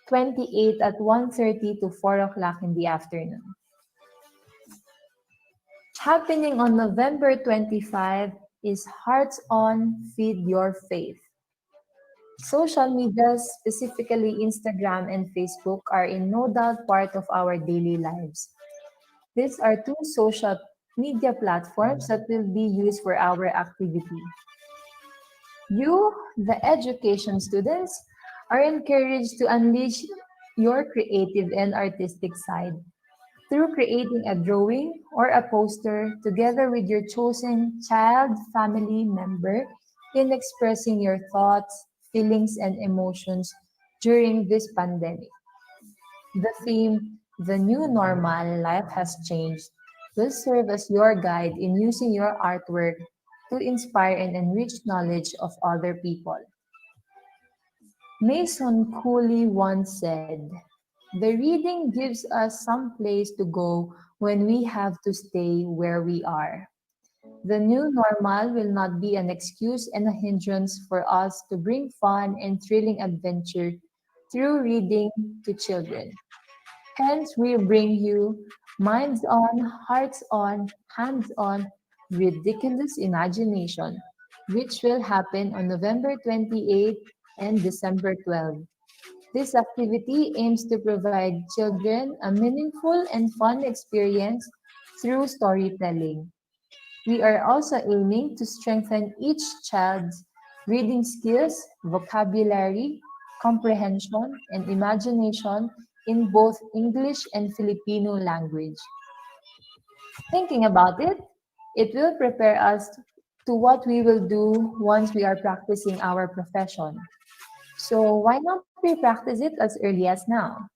28 at 1:30 to 4 o'clock in the afternoon. Happening on November 25 is Hearts On Feed Your Faith. Social media, specifically Instagram and Facebook, are in no doubt part of our daily lives. These are two social media platforms that will be used for our activity. You, the education students, are encouraged to unleash your creative and artistic side through creating a drawing or a poster together with your chosen child family member in expressing your thoughts, feelings, and emotions during this pandemic. The theme, The New Normal Life Has Changed, will serve as your guide in using your artwork to inspire and enrich knowledge of other people. Mason Cooley once said, "The reading gives us some place to go when we have to stay where we are." The new normal will not be an excuse and a hindrance for us to bring fun and thrilling adventure through reading to children. Hence, we bring you Minds On, Hearts On, Hands On, Ridiculous Imagination, which will happen on November 28 and December 12. This activity aims to provide children a meaningful and fun experience through storytelling. We are also aiming to strengthen each child's reading skills, vocabulary, comprehension, and imagination in both English and Filipino language. Thinking about it, it will prepare us to what we will do once we are practicing our profession. So why not we practice it as early as now?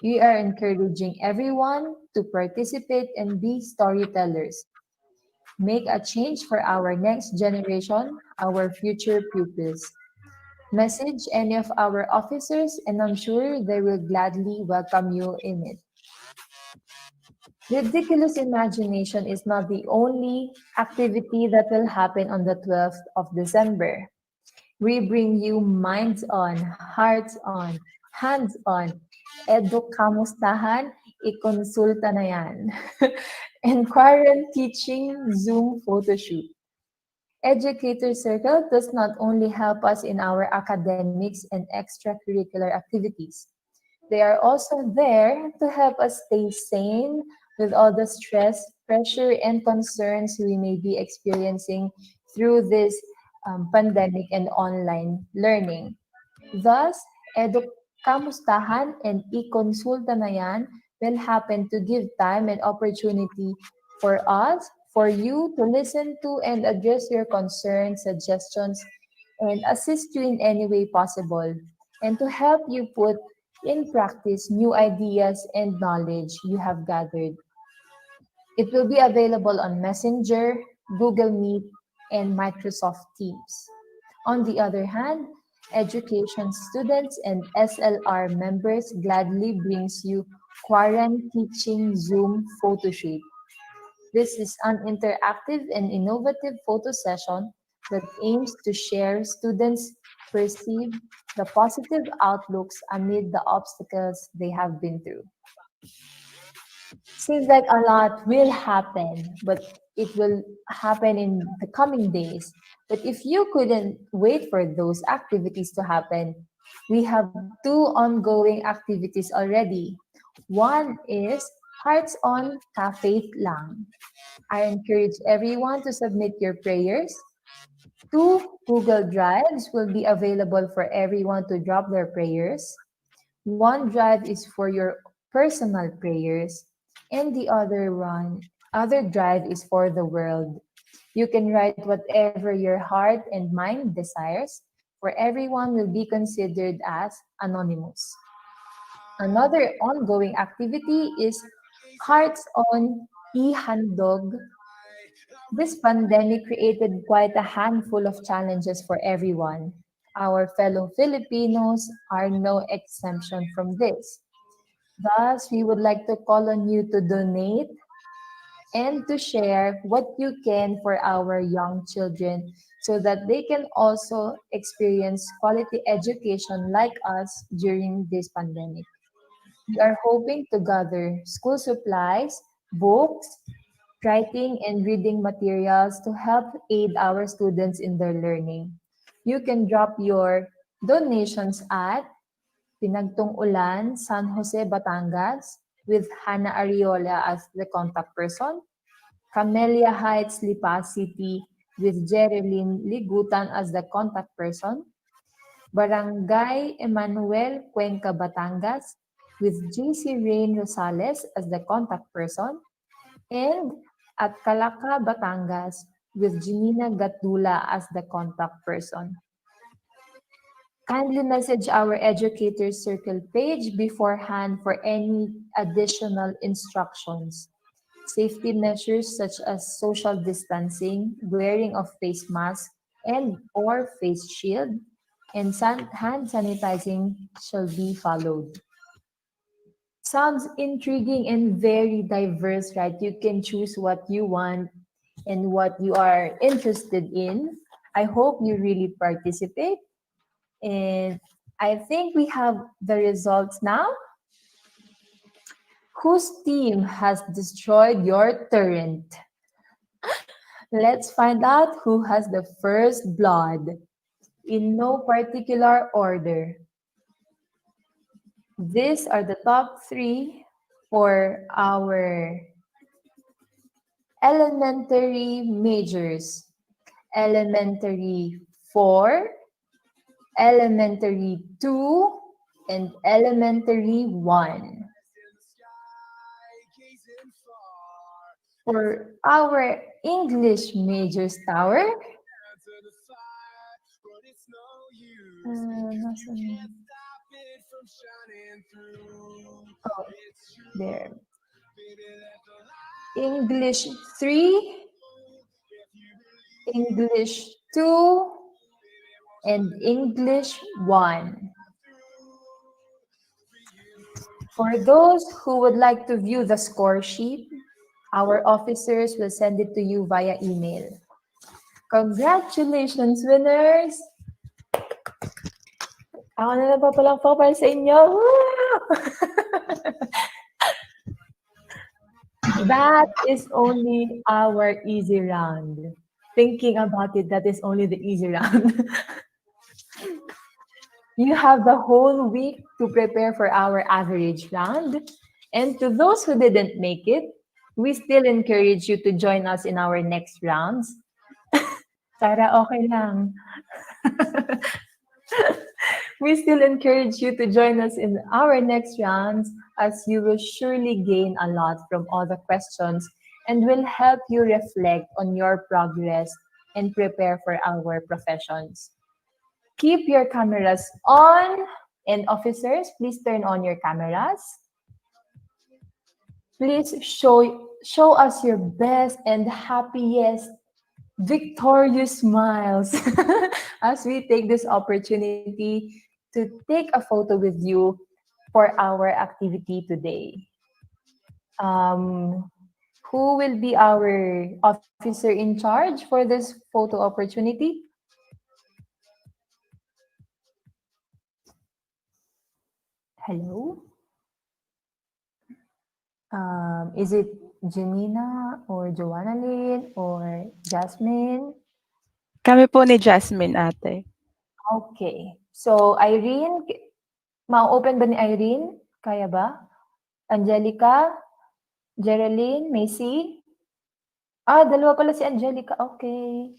We are encouraging everyone to participate and be storytellers. Make a change for our next generation, our future pupils. Message any of our officers, and I'm sure they will gladly welcome you in it. Ridiculous Imagination is not the only activity that will happen on the 12th of December. We bring you Minds On, Hearts On, Hands On, Edu Kamustahan, ikonsulta na yan, and Quarant Teaching Zoom Photoshoot. Educator Circle does not only help us in our academics and extracurricular activities. They are also there to help us stay sane with all the stress, pressure, and concerns we may be experiencing through this pandemic and online learning. Thus, Kamustahan and i-consulta na yan will happen to give time and opportunity for us, for you to listen to and address your concerns, suggestions, and assist you in any way possible, and to help you put in practice new ideas and knowledge you have gathered. It will be available on Messenger, Google Meet, and Microsoft Teams. On the other hand, education students and SLR members gladly brings you Quarant Teaching Zoom Photoshoot. This is an interactive and innovative photo session that aims to share students perceive the positive outlooks amid the obstacles they have been through. Seems like a lot will happen, but it will happen in the coming days. But if you couldn't wait for those activities to happen, we have two ongoing activities already. One is Hearts on Cafe Lang. I encourage everyone to submit your prayers. Two Google Drives will be available for everyone to drop their prayers. One drive is for your personal prayers, and the other drive is for the world. You can write whatever your heart and mind desires, for everyone will be considered as anonymous. Another ongoing activity is Hearts on e-handog. This pandemic created quite a handful of challenges for everyone. Our fellow Filipinos are no exemption from this. Thus, we would like to call on you to donate and to share what you can for our young children so that they can also experience quality education like us during this pandemic. We are hoping to gather school supplies, books, writing and reading materials to help aid our students in their learning. You can drop your donations at Pinagtong Ulan, San Jose, Batangas, with Hannah Ariola as the contact person. Camellia Heights, Lipa City, with Jerilyn Ligutan as the contact person. Barangay Emmanuel, Cuenca, Batangas, with JC Rain Rosales as the contact person. And at Calaca, Batangas, with Janina Gatdula as the contact person. Kindly message our Educators Circle page beforehand for any additional instructions. Safety measures such as social distancing, wearing of face mask and or face shield, and hand sanitizing shall be followed. Sounds intriguing and very diverse, right? You can choose what you want and what you are interested in. I hope you really participate. And I think we have the results now. Whose team has destroyed your turret? Let's find out who has the first blood in no particular order. These are the top three for our elementary majors. Elementary 4, elementary 2, and elementary 1. For our English majors tower, oh, there. English 3, English 2, and English 1. For those who would like to view the score sheet, our officers will send it to you via email. Congratulations, winners! Ako na lang pa palang para sa inyo. That is only our easy round. Thinking about it, that is only the easy round. You have the whole week to prepare for our average round. And to those who didn't make it, we still encourage you to join us in our next rounds. Sarah, okay lang. We still encourage you to join us in our next rounds as you will surely gain a lot from all the questions and will help you reflect on your progress and prepare for our professions. Keep your cameras on, and officers, please turn on your cameras. Please show us your best and happiest victorious smiles as we take this opportunity to take a photo with you for our activity today. Who will be our officer in charge for this photo opportunity? Hello? Is it Janina or Joanna Lynn or Jasmine? Kami po ni Jasmine, ate. Okay. So, Irene, ma-open ba ni Irene? Kaya ba? Angelica, Geraldine, Macy? Ah, dalawa pala si Angelica. Okay.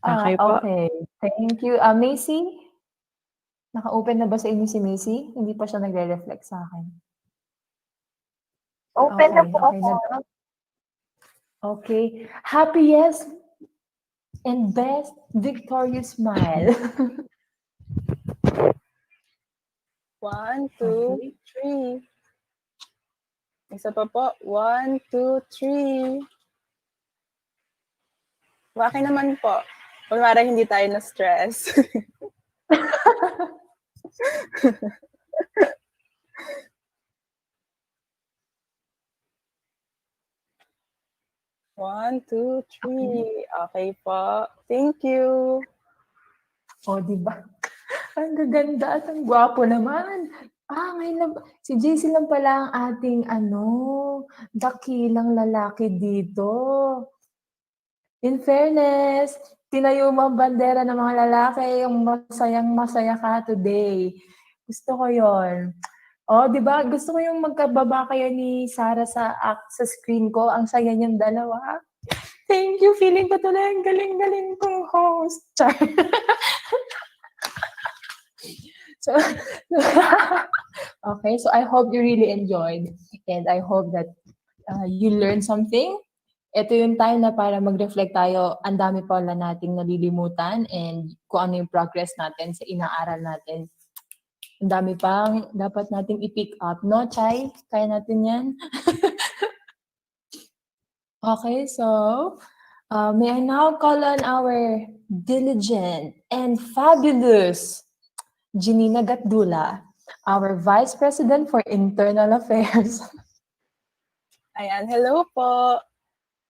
Okay po. Okay. Thank you. Macy, naka-open na ba sa inyo si Macy? Hindi pa siya nagre-reflect sa akin. Open na Okay, po okay ako. na ba? Okay. Happiest and best victorious smile. 1, 2, Okay. 3. Isa pa po. 1, 2, 3. Waki naman po. Kunwari hindi tayo na-stress. One, two, three. Okay po. Thank you. O, di ba? Ang gaganda at ang gwapo naman. Ngayon lang, si JC lang pala ang ating dakilang lalaki dito. In fairness, tinayo mo ang bandera ng mga lalaki, yung masayang-masaya ka today. Gusto ko yon. Oh, 'di ba? Gusto ko yung magkababa kayo ni Sarah sa screen ko. Ang saya niyang dalawa. Thank you. Feeling ko tuloy ang galing-galing kong host. Char. So, okay, so I hope you really enjoyed and I hope that you learned something. Ito yung time na para mag-reflect tayo. Ang dami pala nating nalilimutan and kung ano yung progress natin sa inaaral natin. Ang dami pang dapat nating i-pick up. No, Chay? Kaya natin yan? Okay, so may I now call on our diligent and fabulous Janina Gatdula, our Vice President for Internal Affairs. Ayan, hello po.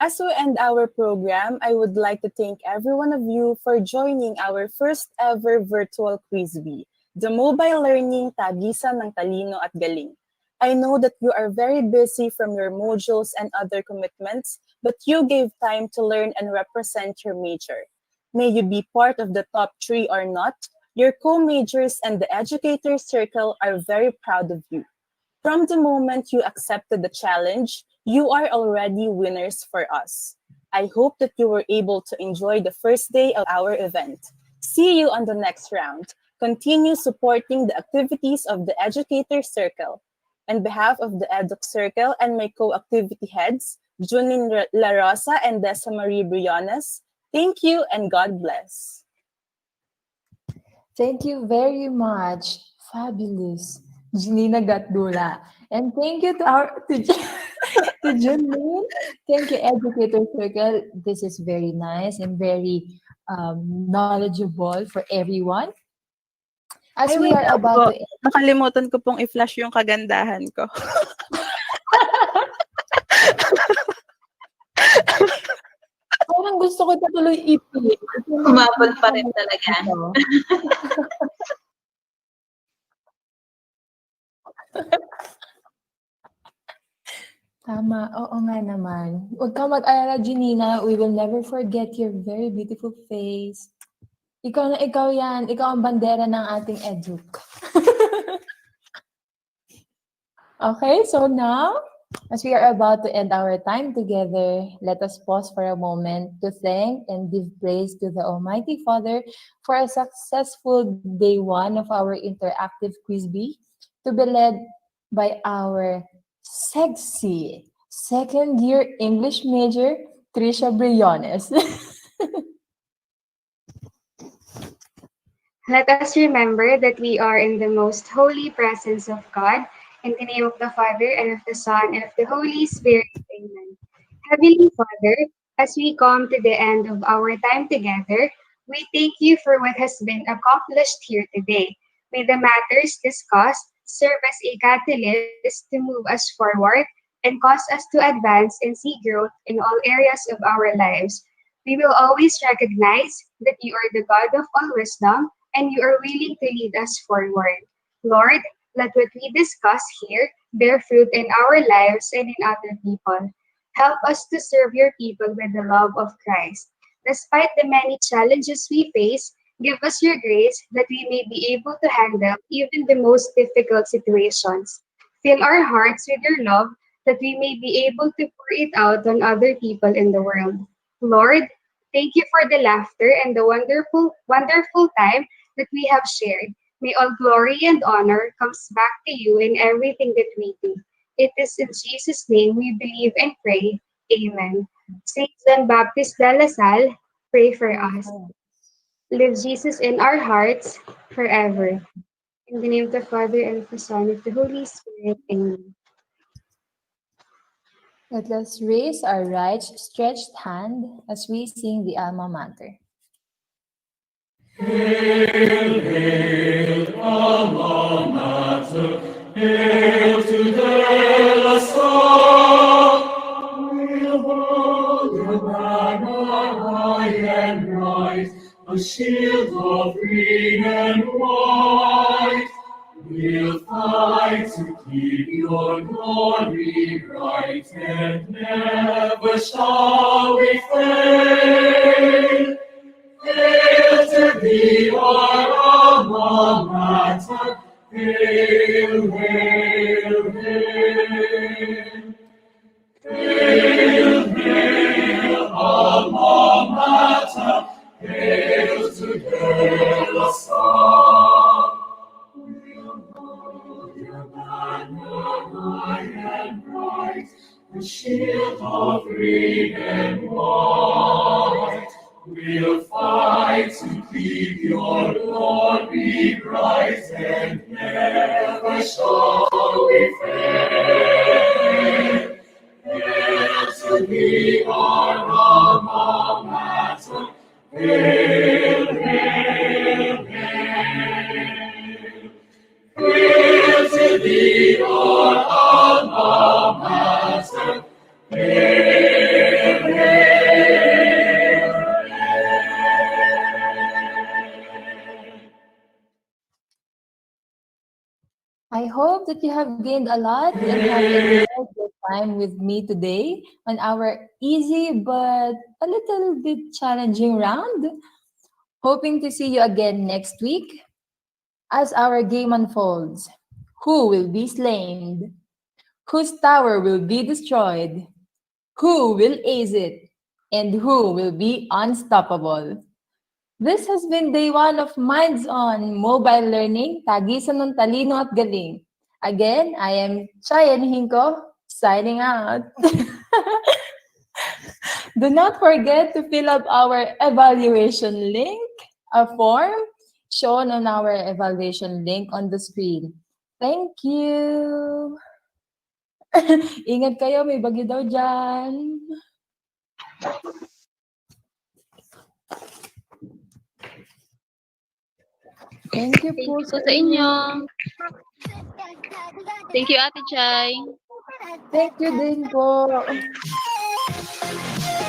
As we end our program, I would like to thank every one of you for joining our first ever virtual quiz bee, the mobile learning Tagisan ng Talino at Galing. I know that you are very busy from your modules and other commitments, but you gave time to learn and represent your major. May you be part of the top 3 or not, your co-majors and the educator circle are very proud of you. From the moment you accepted the challenge, you are already winners for us. I hope that you were able to enjoy the first day of our event. See you on the next round. Continue supporting the activities of the Educator Circle. On behalf of the EDUC Circle and my co-activity heads, Junin La Rosa and Desa Marie Briones, thank you and God bless. Thank you very much. Fabulous. Janina Gatdula. And thank you to Junlin. Thank you, Educator Circle. This is very nice and very knowledgeable for everyone. As we are about to end. Nakalimutan ko pong i-flash yung kagandahan ko. Parang gusto ko na tuloy ipit. Umabot pa rin talaga. Tama, oo nga naman. Huwag ka mag-alala, Janina. We will never forget your very beautiful face. Ikaw na ikaw yan. Ikaw ang bandera ng ating eduk. Okay, so now, as we are about to end our time together, let us pause for a moment to thank and give praise to the Almighty Father for a successful day 1 of our interactive quiz bee, to be led by our sexy second-year English major, Trisha Briones. Let us remember that we are in the most holy presence of God. In the name of the Father, and of the Son, and of the Holy Spirit. Amen. Heavenly Father, as we come to the end of our time together, we thank you for what has been accomplished here today. May the matters discussed serve as a catalyst to move us forward, and cause us to advance and see growth in all areas of our lives. We will always recognize that you are the God of all wisdom and you are willing to lead us forward. Lord, let what we discuss here bear fruit in our lives and in other people. Help us to serve your people with the love of Christ. Despite the many challenges we face, give us your grace that we may be able to handle even the most difficult situations. Fill our hearts with your love that we may be able to pour it out on other people in the world. Lord, thank you for the laughter and the wonderful time that we have shared. May all glory and honor comes back to you in everything that we do. It is in Jesus' name we believe and pray. Amen. Saint John Baptist de la Salle, pray for us. Live Jesus in our hearts forever. In the name of the Father, and of the Son, and of the Holy Spirit. Amen. Let us raise our right stretched hand as we sing the Alma Mater. Hail, hail, Alma Mater, hail to the sun. We'll hold your banner high and bright, a shield of green and white. We'll fight to keep your glory bright, and never shall we fail. Hail to thee, our alma mater, hail, hail, hail. Hail, hail, alma mater, hail to the sun. We'll hold your banner high and bright, a shield of green and white. We'll fight to keep your glory bright, and never shall we fail. Hail to thee, our alma mater, hail, hail, hail. Hail to thee, our alma mater, hail, hail, hail. I hope that you have gained a lot and have enjoyed your time with me today on our easy but a little bit challenging round. Hoping to see you again next week as our game unfolds. Who will be slain? Whose tower will be destroyed? Who will ace it? And who will be unstoppable? This has been day 1 of Minds on Mobile Learning, Tagisan ng Talino at Galing. Again, I am Chayan Hinko, signing out. Do not forget to fill up our evaluation link, a form shown on our evaluation link on the screen. Thank you! Ingat kayo, may bagyo daw dyan. Thank you po Thank you po sa inyo. Thank you, Ate Chay. Thank you din po.